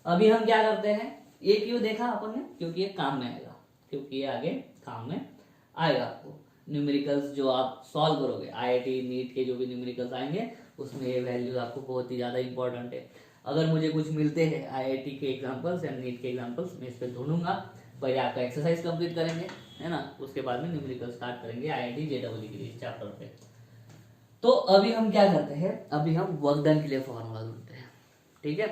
अभी हम क्या करते हैं, ये क्यों देखा अपन ने, क्योंकि ये काम में आएगा, क्योंकि ये आगे काम में आएगा आपको। न्यूमेरिकल्स जो आप सॉल्व करोगे, आईआईटी नीट के जो भी न्यूमेरिकल्स आएंगे उसमें ये वैल्यूज आपको बहुत ही ज्यादा इंपॉर्टेंट है। अगर मुझे कुछ मिलते हैं आईआईटी के एग्जांपल्स या नीट के एग्जांपल्स, मैं इस पर ढूंढूंगा। पहले आपका एक्सरसाइज कंप्लीट करेंगे, है ना, उसके बाद में न्यूमेरिकल स्टार्ट करेंगे आईआईटी जेईई के लिए चैप्टर पे। तो अभी हम क्या करते हैं, अभी हम वर्क डन के लिए फॉर्मूला ढूंढते हैं, ठीक है।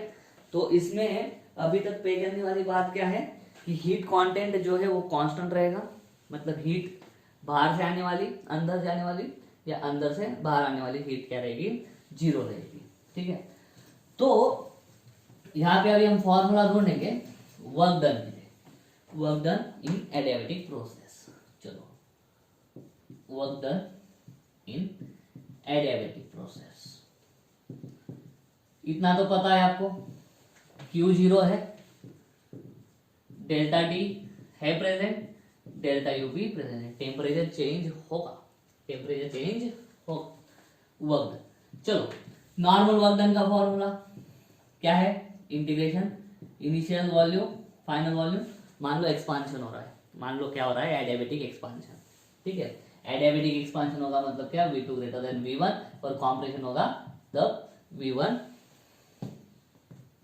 तो इसमें अभी तक पे करने वाली बात क्या है कि हीट कांटेंट जो है वो कांस्टेंट रहेगा, मतलब हीट बाहर से आने वाली अंदर जाने वाली या अंदर से बाहर आने वाली हीट क्या रहेगी, 0 रहेगी, ठीक है। तो यहाँ पे अभी हम फॉर्मूला ढूंढेंगे वर्क डन के लिए, work done in adiabatic process. चलो, work done in adiabatic process, इतना तो पता है आपको, Q 0 है, डेल्टा T है प्रेजेंट, डेल्टा U भी प्रेजेंट है, टेम्परेचर चेंज होगा, टेम्परेचर चेंज होगा। वर्क डन, चलो नॉर्मल वर्क डन का फॉर्मूला क्या है, integration initial volume final volume. मान लो एक्सपांशन हो रहा है, मान लो क्या हो रहा है, एडियाबेटिक एक्सपांशन, ठीक है। एडियाबेटिक एक्सपांशन होगा मतलब क्या, V2 > V1, और कॉम्प्रेशन होगा तब V1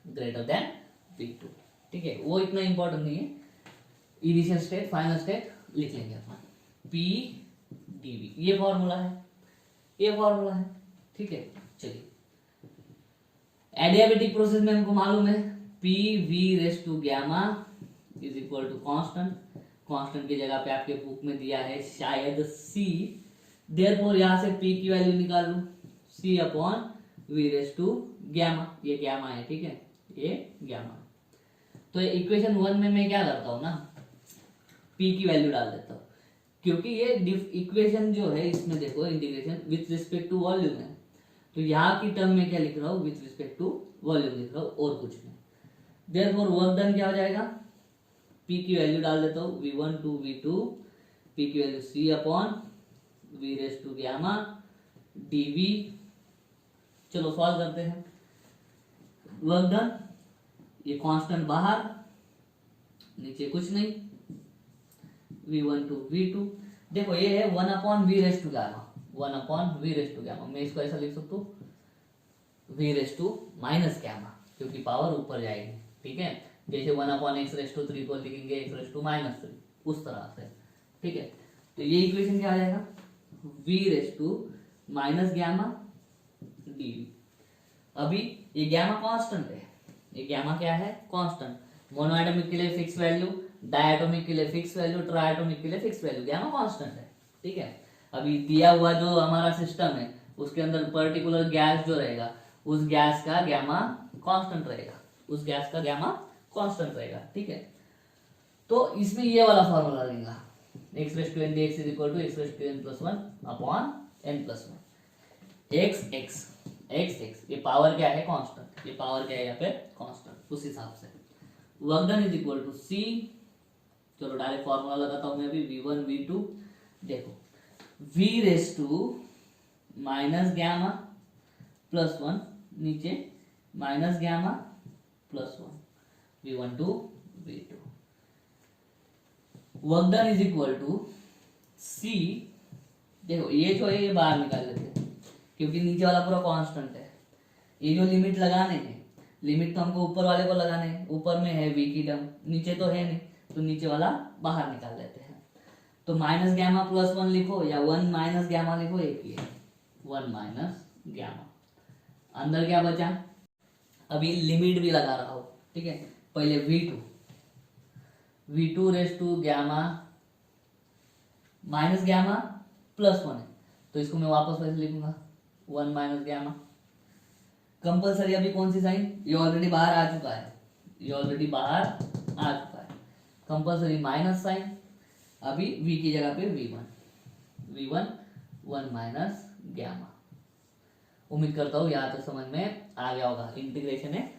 > V2, ठीक है। वो इतना इंपॉर्टेंट नहीं है, इनिशियल स्टेट फाइनल स्टेट लिख लेंगे अपन, P dV, ये फॉर्मूला है, ये फॉर्मूला है, ठीक है। चलिए, एडियाबेटिक प्रोसेस में हमको मालूम है PV⁻⁴ = कांस्टेंट, कांस्टेंट की जगह पे आपके बुक में दिया है शायद C, देयरफॉर यहां से P की वैल्यू निकाल लूं, C/V⁻⁴, ये गैमा है, ठीक है, ये गैमा। तो इक्वेशन 1 में मैं क्या करता हूं ना, P की वैल्यू डाल देता हूं, क्योंकि ये इक्वेशन जो है इसमें देखो integration with respect to volume है, तो यहाँ की टर्म में क्या लिख रहा हूँ, विथ रिस्पेक्ट टू वॉल्यूम लिख रहा हूँ और कुछ नहीं। देयरफॉर वर्क डन क्या हो जाएगा, P की वैल्यू डाल देता हूँ V1 to V2, P की value C upon V raise to gamma dV। चलो सॉल्व करते हैं। वर्क डन, ये कांस्टेंट बाहर, नीचे कुछ नहीं, V1 to V2। देखो ये है 1 upon V raise to gamma, 1 upon V raise to gamma. मैं इसको ऐसा लिख सकता हूँ V raise to minus gamma, क्योंकि पावर ऊपर जाएगी, ठीक है। जैसे 1 अपॉन एक्स रेज टू 3 को लिखेंगे एक्स रेज टू माइनस 3, उस तरह से, ठीक है। तो ये इक्वेशन क्या आ जाएगा, V raise to minus gamma dV। अभी ये गैमा कांस्टेंट है, ये गैमा क्या है, कांस्टेंट। मोनोएटॉमिक के लिए फिक्स वैल्यू, डायटोमिक के लिए फिक्स वैल्यू, ट्राइटोमिक के लिए फिक्स वैल्यू, गैमा कांस्टेंट है, ठीक है। अभी दिया हुआ जो हमारा सिस्टम है उसके अंदर पर्टिकुलर गैस जो रहेगा उस गैस का गैमा कांस्टेंट रहेगा, उस गैस का गैमा कांस्टेंट रहेगा, ठीक है। तो इसमें ये वाला फॉर्मूला लेगा, x raise to n dx is equal to x raise to n plus 1 upon n plus 1। x ये पावर क्या है, कांस्टेंट, ये पावर क्या है यहाँ पे, कांस्टेंट। उस हिसाब से work done is equal to c। चलो डायरेक्ट फॉर्मूला लगाता हूं मैं अभी, v1 v2। देखो v raise to minus gamma plus 1, नीचे minus gamma plus 1, v1 to v2। Work done is equal to c। देखो ये जो है ये बाहर निकाल लेते हैं, क्योंकि नीचे वाला पूरा कांस्टेंट है। ये जो लिमिट लगाने हैं, लिमिट तो हमको ऊपर वाले को लगाने हैं, ऊपर में है v की टर्म, नीचे तो है नहीं, तो नीचे वाला बाहर निकाल लेते हैं। तो माइनस गैमा प्लस 1 लिखो या 1 माइनस गैमा लिखो, एक ही है, 1 माइनस गैमा। अंदर क्या बचा, अभी लिमिट भी लगा रहा हूं, ठीक है। पहले v2 raise to gamma minus gamma plus 1 है, तो इसको मैं वापस वैसे लिखूंगा 1 माइनस गैमा। कंपलसरी अभी कौन सी साइन, ये ऑलरेडी बाहर आ चुका है, ये ऑलरेडी बाहर आ चुका है, कंपलसरी माइनस साइन। अभी v की जगह पे v1 1 माइनस गैमा। उम्मीद करता हूँ यहाँ तक समझ में आ गया होगा। इंटीग्रेशन है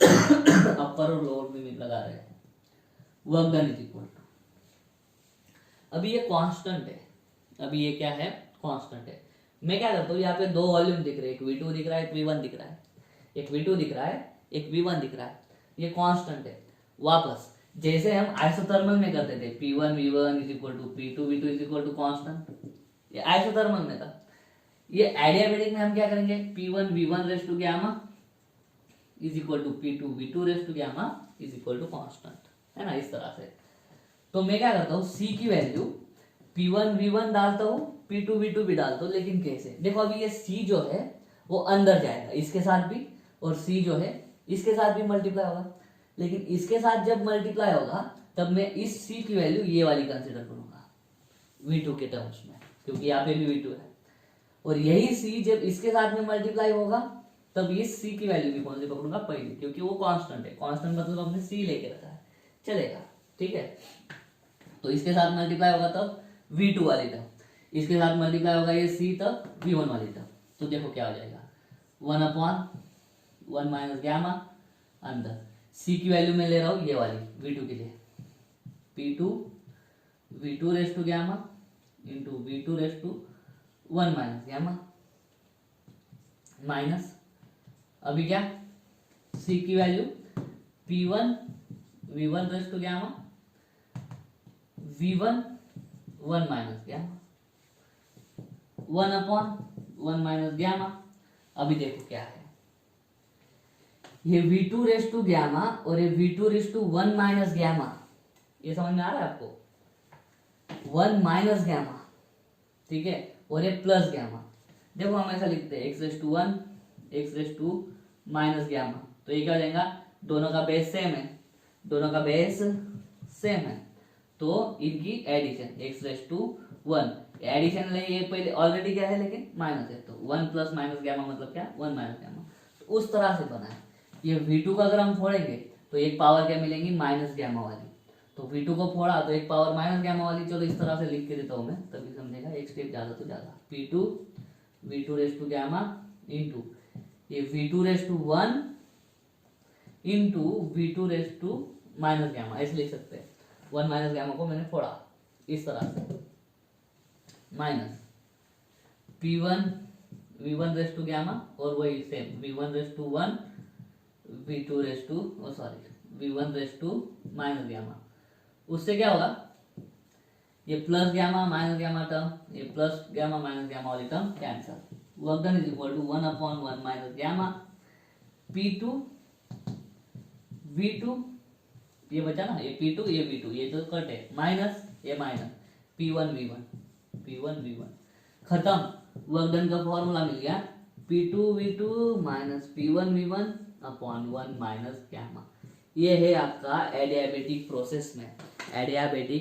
अपर और लोअर लिमिट लगा रहे हैं। Work done is equal to, अभी ये कांस्टेंट है, अभी ये क्या है, कांस्टेंट है। मैं क्या करता हूँ, यहाँ पे दो वॉल्यूम दिख रहे हैं, एक v2 दिख रहा है, एक v1 दिख रहा है, एक v2 दिख रहा है, एक v1 दिख रहा है, ये कांस्टेंट है। वापस जैसे हम आइसोथर्मल में करते थे, p1 v1 is equal to p2 v2 is equal to constant, ये आइसोथर्मल में था। ये एडियाबेटिक में हम क्या करेंगे, p1 v1 raise to gamma is equal to p2 v2 raise to gamma is equal to constant, है ना, इस तरह से। तो मैं क्या करता हूँ, c की वैल्यू p1 v1 डालता हूँ, p2 v2 भी डालता हूँ, लेकिन कैसे, देखो अभी ये c जो है वो अंदर जाएगा इसके साथ भी, और c जो है इसके साथ भी मल्टीप्लाई होगा, लेकिन इसके साथ जब मल्टीप्लाई होगा तब मैं इस c की वैल्यू ये वाली कंसिडर करूंगा v2 के टर्म्स में, क्योंकि यहाँ पे भी v2 है। और यही c जब इसके साथ में मल्टीप्लाई होगा तब इस c की वैल्यू भी कौन सी पकड़ूंगा, पहली, क्योंकि वो कांस्टेंट है। कांस्टेंट मतलब हमने c लेके रखा है, चलेगा, ठीक है। तो इसके साथ मल्टीप्लाई होगा तब v2 वाली टर्म, इसके साथ मल्टीप्लाई होगा ये c तब v1 वाली टर्म। तो देखो क्या हो जाएगा, 1 अपॉन 1 माइनस गैमा, अंदर c की वैल्यू में ले रहा हूँ ये वाली v2 के लिए, p2 v2 raise to gamma into v2 raise to 1 minus gamma, minus अभी क्या, c की value p1 v1 raise to gamma v1 1 minus gamma, 1 upon 1 minus gamma. अभी देखो क्या है, ये v2 रेज़ टू गैमा और ये v2 raise to 1 minus gamma, ये समझ में आ रहा है आपको, 1 माइनस गैमा, ठीक है, और ये प्लस गैमा। देखो हम ऐसा लिखते हैं x raise to 1 x raise to minus gamma, तो ये क्या हो जाएगा, दोनों का बेस सेम है, दोनों का बेस सेम है, तो इनकी addition x raise to 1, addition ले, ये पहले ऑलरेडी क्या है लेकिन माइनस है, तो 1 प्लस माइनस गैमा मतलब क्या, 1 माइनस गैमा। तो उस तरह से बना है। ये v2 का अगर हम फोड़ेंगे तो एक पावर क्या मिलेंगी, माइनस गैमा वाली, तो V2 को फोड़ा तो एक पावर माइनस गामा वाली, चलो इस तरह से लिख के देता हूँ मैं, तभी समझेगा, एक स्टेप ज्यादा तो ज्यादा। P2 V2 raise to gamma into ये V2 raise to 1 into V2 raise to minus gamma, ऐसे लिख सकते हैं। 1 माइनस गामा को मैंने फोड़ा इस तरह से, minus P1 V1 raise to gamma, और वही same V1 raise to 1 V2 raise to V1 raise to minus gamma. उससे क्या होगा, ये plus gamma minus gamma term, ये प्लस गामा माइनस गामा वाली term cancel. Work done is equal to 1/1 minus gamma P2 V2, ये बचा ना, ये P2 ये V2, ये तो कट है, माइनस ये माइनस P1 V1 खत्म। वर्क डन का फॉर्मूला मिल गया P2 V2 minus P1 V1 upon 1 minus gamma. ये है आपका एडियाबेटिक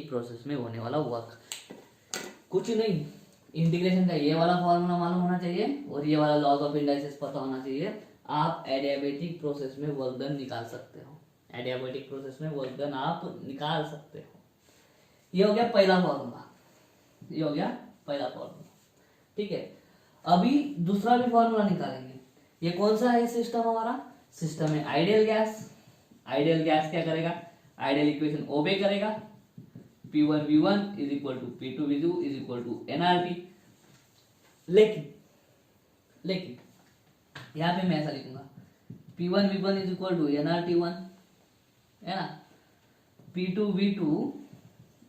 प्रोसेस में होने वाला वर्क। कुछ नहीं, इंटीग्रेशन का ये वाला फॉर्मूला मालूम होना चाहिए और ये वाला लॉज ऑफ इंडाइसेस पता होना चाहिए। आप एडियाबेटिक प्रोसेस में वर्क डन निकाल सकते हो, एडियाबेटिक प्रोसेस में वर्क डन आप निकाल सकते हो। ये हो गया पहला फॉर्मूला, ठीक है। अभी दूसरा भी फॉर्मूला निकालेंगे। ये कौन सा है सिस्टम, हमारा सिस्टम है आइडियल गैस। आइडियल गैस क्या करेगा, आइडियल इक्वेशन ओबे करेगा, P1 V1 is equal to P2 V2 is equal to nRT। लेकिन यहाँ पे मैं ऐसा लिखूंगा P1 V1 is equal to nRT1, है ना, P2 V2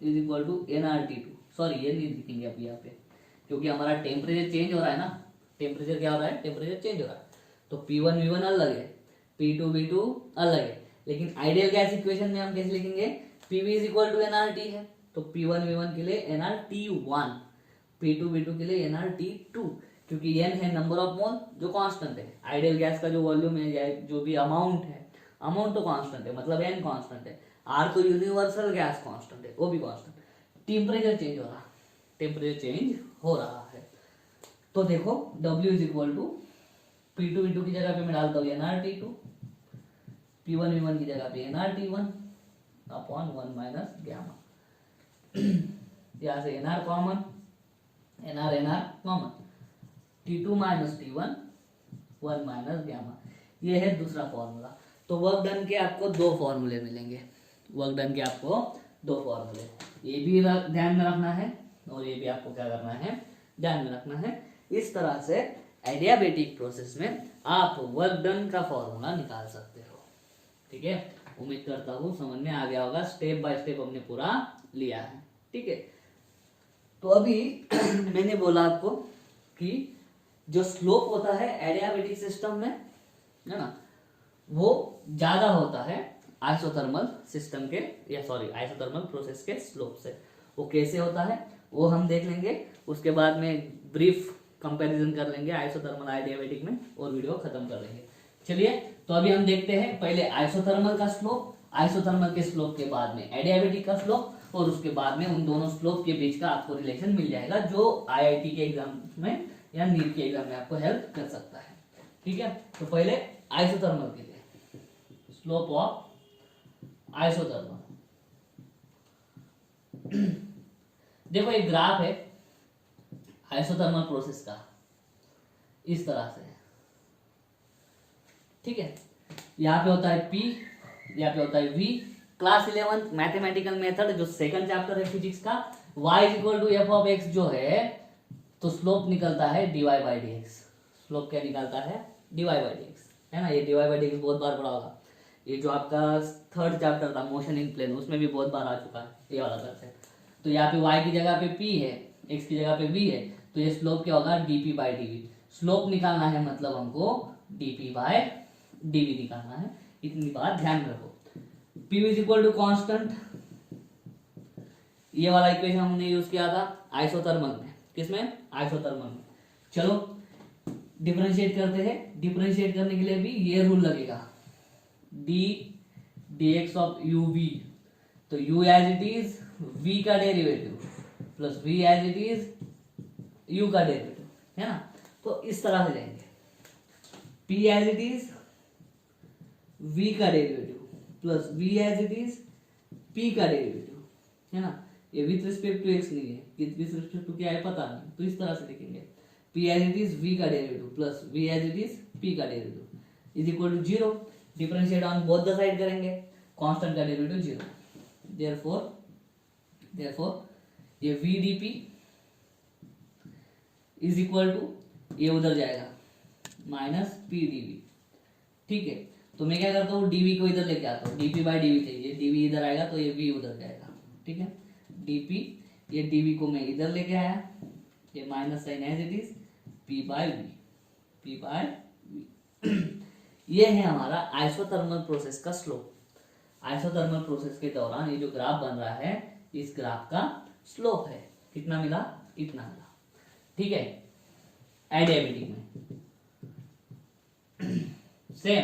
is equal to nRT2। Sorry, ये नहीं लिखेंगे अभी यहाँ पे, क्योंकि हमारा टेम्परेचर चेंज हो रहा है ना। टेम्परेचर क्या हो रहा है, टेम्परेचर चेंज हो रहा है, तो P1 V1 अलग है, P2 V2 अलग है। लेकिन आइडियल गैस इक्वेशन में हम कैसे लिखेंगे, PV is equal to nRT है, तो P1 V1 के लिए nRT1, P2 V2 के लिए nRT2, क्योंकि n है नंबर ऑफ मोल जो कांस्टेंट है। आइडियल गैस का जो वॉल्यूम है या जो भी अमाउंट है, अमाउंट तो कांस्टेंट है, मतलब n कांस्टेंट है। R तो यूनिवर्सल गैस कांस्टेंट है, वो भी कांस्टेंट। टेम्परेचर चेंज हो रहा है, तो देखो W is equal to P2 V2 की जगह पे मैं डालता हूँ nRT2, P1 V1 की जगह पे nRT1 अपॉन 1 माइनस गामा। यहाँ से nR common, nR common, T2 minus T1 1 minus gamma. ये है दूसरा फॉर्मूला। तो वर्क डन के आपको दो फॉर्मूले मिलेंगे, ये भी ध्यान में रखना है और ये भी आपको क्या करना है, ध्यान में रखना है। इस तरह से एडियाबेटिक प्रोसेस में आप वर्क डन का फॉर्मूला निकाल सकते हो, ठीक है। उम्मीद करता हूँ समझ में आ गया होगा, स्टेप बाय स्टेप हमने पूरा लिया है, ठीक है। तो अभी मैंने बोला आपको कि जो स्लोप होता है एडियाबेटिक सिस्टम में, है ना, वो ज्यादा होता है आइसोथर्मल सिस्टम के, या सॉरी आइसोथर्मल प्रोसेस के स्लोप से। वो कैसे होता है वो हम देख लेंगे, उसके बाद में ब्रीफ कंपैरिजन कर लेंगे आइसोथर्मल एडियाबेटिक में और वीडियो खत्म कर लेंगे। चलिए, तो अभी हम देखते हैं पहले आइसोथर्मल का स्लोप, आइसोथर्मल के स्लोप के बाद में एडियाबेटिक का स्लोप, और उसके बाद में उन दोनों स्लोप के बीच का आपको रिलेशन मिल जाएगा, जो IIT के एग्जाम में या नीट के एग्जाम में आपको हेल्प कर सकता है, ठीक है। तो पहले आइसोथर्मल के लिए स्लोप ऑफ आइसोथर्मल। देखो एक ग्राफ है आइसोथर्मल प्रोसेस का, इस तरह से, ठीक है। यहाँ पे होता है P, यहाँ पे होता है V। क्लास 11 मैथमेटिकल मेथड जो सेकंड चैप्टर है फिजिक्स का, y is equal to F of X जो है, तो स्लोप निकलता है dy by D X. Slope क्या निकलता है, dy बाई डी एक्स, है ना। ये dy बाई डी एक्स बहुत बार पढ़ा होगा, ये जो आपका थर्ड चैप्टर था मोशन इन प्लेन, उसमें भी बहुत बार आ चुका है ये वाला कंसेप्ट। तो यहाँ पे y की जगह पे P है, x की जगह पे V है, तो ये स्लोप क्या होगा, dp बाई dv। स्लोप निकालना है मतलब हमको dp बाय dv निकालना है, इतनी बात ध्यान में रखो। P is equal to constant, ये वाला इक्वेशन हमने यूज किया था आइसोथर्मल में, किसमें, आइसोथर्मल में। चलो डिफरेंशिएट करते हैं, डिफरेंशिएट करने के लिए भी ये रूल लगेगा, d dx ऑफ uv, तो u as it is v का derivative plus v as it is u का डेरिवेटिव, है ना। तो इस तरह से जाएंगे, p as it is v का derivative plus v as it is P का डेरिवेटिव, है ना, ये विथ रिस्पेक्ट टू x नहीं है, विथ रिस्पेक्ट टू क्या है पता नहीं, तो इस तरह से लिखेंगे P as it is V का derivative plus V as it is P का derivative is equal to 0, differentiate on both the side करेंगे, कांस्टेंट का डेरिवेटिव 0, देयरफॉर ये V dP is equal to, ये उधर जाएगा माइनस P dV, ठीक है। तो मैं क्या करता हूँ, dV को इधर लेके आता हूँ, dP बाई dV चाहिए, dV इधर आएगा तो ये V उधर जाएगा, ठीक है। dP, ये dV को मैं इधर लेके आया, ये minus sign as it is P by V ये है हमारा आइसोथर्मल प्रोसेस का स्लोप। आइसोथर्मल प्रोसेस के दौरान ये जो ग्राफ बन रहा है, इस ग्राफ का स्लोप है, कितना मिला, इतना मिला, ठीक है। एडियाबेटिक में सेम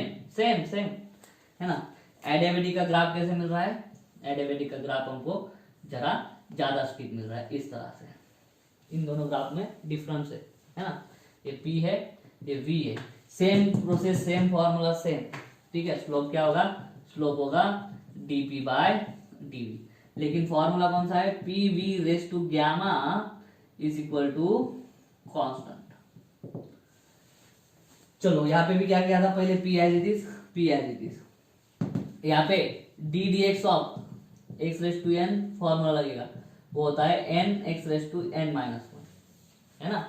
है ना। एडियाबेटिक का ग्राफ कैसे मिल रहा है, एडियाबेटिक का ग्राफ हमको जरा ज्यादा स्पीड मिल रहा है, इस तरह से। इन दोनों ग्राफ में डिफरेंस है ना, ये P है, ये V है, same process, same formula, same, ठीक है। स्लोप क्या होगा, स्लोप होगा dP बाय dV, लेकिन फॉर्मूला कौन सा है, PV raise to gamma is equal to constant. चलो यहाँ पे भी क्या किया था, पहले P एज इट इज, यहाँ पे d dx of x raise to n formula लगेगा, वो होता है n x raise to n minus 1, है ना।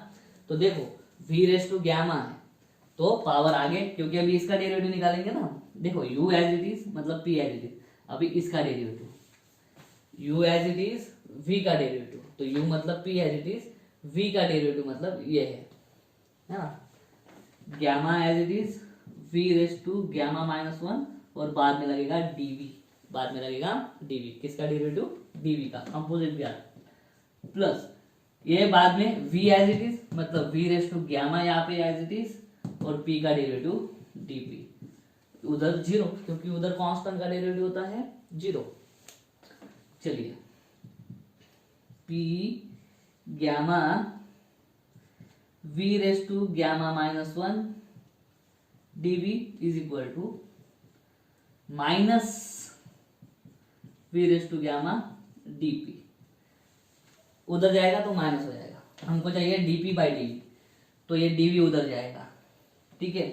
तो देखो v रेस टू गैमा है तो पावर आगे, क्योंकि अभी इसका डेरिवेटिव निकालेंगे ना, देखो u एज इट इज मतलब P एज इट इज, अभी इसका derivative u as it is v का डेरिवेटिव, तो u मतलब P as it is, v का डेरिवेटिव मतलब ये है ना, gamma as it is v raise to gamma minus 1, और बाद में लगेगा dv, बाद में लगेगा dv, किसका डेरिवेटिव, dv का, कंपोजिट ग्राफ, प्लस ये बाद में v एज इट इज मतलब v रेस टू गैमा यहाँ पे एज इट इज, और p का डेरिवेटिव dp, उधर 0, क्योंकि उधर कांस्टेंट का डेरिवेटिव होता है 0। चलिए p gamma v raise to gamma minus 1 dv is equal to minus v raise to gamma dp, उधर जाएगा तो माइनस हो जाएगा, हमको चाहिए dp बाई dv, तो ये dv उधर जाएगा, ठीक है,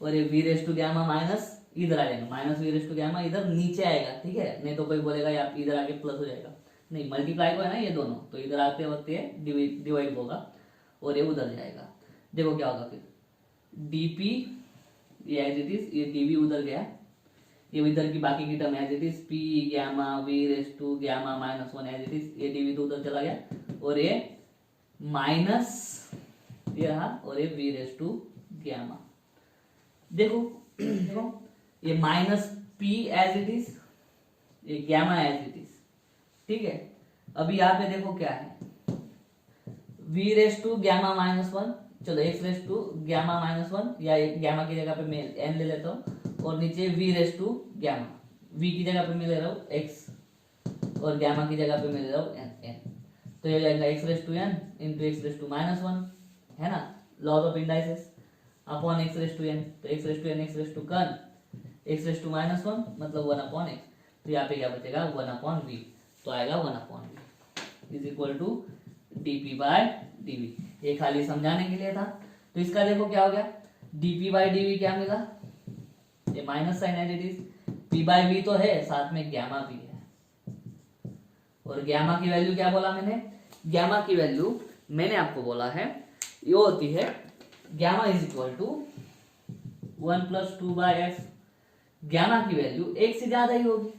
और ये v raise to gamma minus इधर आ जाएगा, minus v raise to gamma इधर नीचे आएगा, ठीक है। नहीं तो कोई बोलेगा यार इधर आके प्लस हो जाएगा, नहीं, मल्टीप्लाई को है ना ये दोनों, तो इधर आते वक्त ये डिवाइड होगा और ये उधर जाएगा। देखो क्या होगा फिर, dp ये एज इट इज, ये dv उधर गया, ये इधर की बाकी की term as it is, p gamma v raise to gamma minus 1 as it is, ये dv तो उधर चला गया, और ये माइनस ये रहा, और ये v रेस टू गैमा, देखो ये minus p as it is, ये गैमा एज इट इज, ठीक है। अभी यहाँ पे देखो क्या है, v raise to gamma minus 1, चलो x raise to gamma minus 1, या गैमा की जगह पे मैं n ले लेता हूँ, और नीचे v raise to gamma, v की जगह पे मैं ले रहा हूँ x, और गैमा की जगह पे मैं ले रहा हूँ n, तो ये जाएगा x raise to n into x raise to minus 1, है ना, laws of indices, upon x raise to n, तो x raise to n x raise to कन, x रेस टू माइनस 1 मतलब 1 अपॉन x, तो यहाँ पे क्या बचेगा 1 अपॉन v, तो आएगा 1 upon v is equal to dp by dv, ये खाली समझाने के लिए था। तो इसका देखो क्या हो गया, dp बाय dv क्या मिला, ये minus sign as it is, p by v तो है, साथ में गैमा भी है, और गैमा की वैल्यू क्या बोला मैंने, गैमा की वैल्यू मैंने आपको बोला है ये होती है gamma is equal to 1 plus 2 by X, gamma की वैल्यू एक से ज्यादा ही होगी,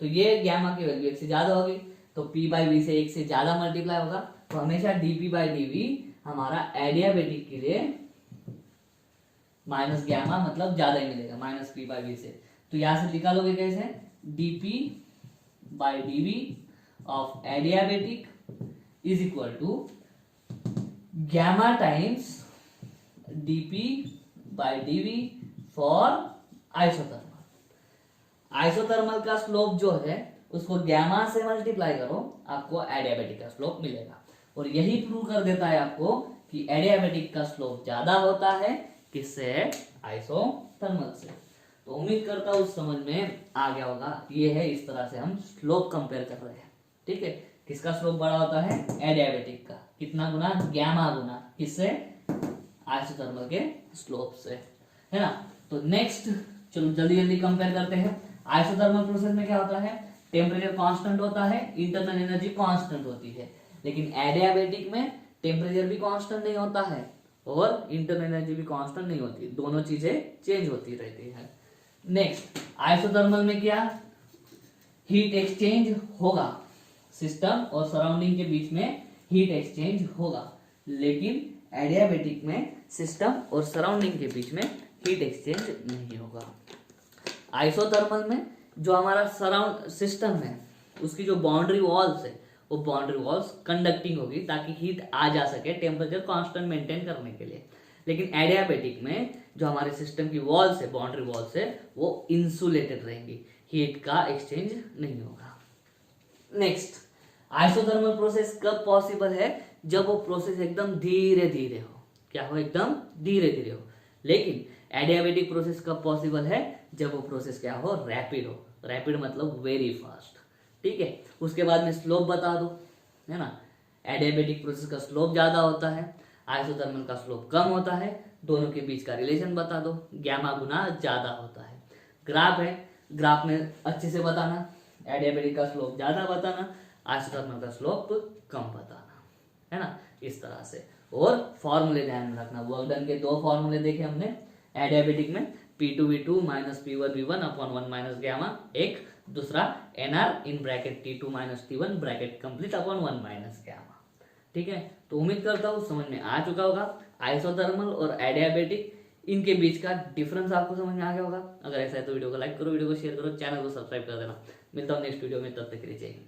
तो ये गैमा की वैल्यू एक से ज्यादा होगी, तो p बाई वी से एक से ज्यादा मल्टीप्लाई होगा, तो हमेशा dp बाई dv हमारा एडियाबेटिक के लिए माइनस गैमा मतलब ज्यादा ही मिलेगा, माइनस p बाई वी से। तो यहां से निकालोगे कैसे, dp by dv of adiabatic is equal to gamma times dp by dv for isothermal. Isothermal का स्लोप जो है उसको गैमा से मल्टीप्लाई करो, आपको एडियाबेटिक का स्लोप मिलेगा, और यही प्रूव कर देता है आपको कि एडियाबेटिक का स्लोप ज्यादा होता है किससे, आइसोथर्मल से। तो उम्मीद करता हूँ समझ में आ गया होगा। ये है, इस तरह से हम स्लोप कंपेयर कर रहे हैं। ठीक है, किसका स्लोप बड़ा होता है? एडियाबेटिक का। कितना गुना? गैमा गुना। किससे? आइसोथर्मल के स्लोप से, है ना। तो नेक्स्ट चलो जल्दी जल्दी कंपेयर करते हैं। आइसोथर्मल प्रोसेस में क्या होता है? टेम्परेचर कांस्टेंट होता है, इंटरनल एनर्जी कांस्टेंट होती है। लेकिन एडियाबेटिक में टेम्परेचर भी कांस्टेंट नहीं होता है और इंटरनल एनर्जी भी कांस्टेंट नहीं होती, दोनों चीजें चेंज होती रहती है। नेक्स्ट, आइसोथर्मल में क्या? हीट एक्सचेंज होगा, सिस्टम और सराउंडिंग के बीच में हीट एक्सचेंज होगा। लेकिन एडियाबेटिक में सिस्टम और सराउंडिंग के बीच में हीट एक्सचेंज नहीं होगा। आइसोथर्मल में जो हमारा सराउंड सिस्टम है उसकी जो बाउंड्री वॉल्स है वो बाउंड्री वॉल्स कंडक्टिंग होगी ताकि हीट आ जा सके टेम्परेचर कांस्टेंट मेंटेन करने के लिए। लेकिन एडियाबेटिक में जो हमारे सिस्टम की वॉल्स है, बाउंड्री वॉल्स है, वो इंसुलेटेड रहेंगी, हीट का एक्सचेंज नहीं होगा। नेक्स्ट, आइसोथर्मल प्रोसेस कब पॉसिबल है? जब वो प्रोसेस एकदम धीरे धीरे हो। क्या हो? एकदम धीरे धीरे हो। लेकिन एडियाबेटिक प्रोसेस कब पॉसिबल है? जब वो प्रोसेस क्या हो? रैपिड हो। रैपिड मतलब वेरी फास्ट। ठीक है, उसके बाद में स्लोप बता दो, है ना। एडियाबेटिक प्रोसेस का स्लोप ज्यादा होता है, आइसोथर्मल का स्लोप कम होता है। दोनों के बीच का रिलेशन बता दो, गैमा गुना ज्यादा होता है। ग्राफ है, ग्राफ में अच्छे से बताना, एडियाबेटिक का स्लोप ज्यादा बताना, आइसोथर्मल का स्लोप कम बताना, है ना, इस तरह से। और फॉर्मूले ध्यान में रखना, वर्क डन के दो फॉर्मूले देखे हमने एडियाबेटिक में, P2V2 minus P1V1 upon 1 minus gamma, एक दूसरा NR in bracket T2 minus T1 bracket complete upon 1 minus gamma. ठीक है, तो उम्मीद करता हूँ समझ में आ चुका होगा। आइसोथर्मल और एडियाबेटिक इनके बीच का डिफरेंस आपको समझ में आ गया होगा। अगर ऐसा है तो वीडियो को लाइक करो, वीडियो को शेयर करो, चैनल को सब्सक्राइब कर देना। मिलता हूँ नेक्स्ट वीडियो में, तब तक के लिए जय हिंद।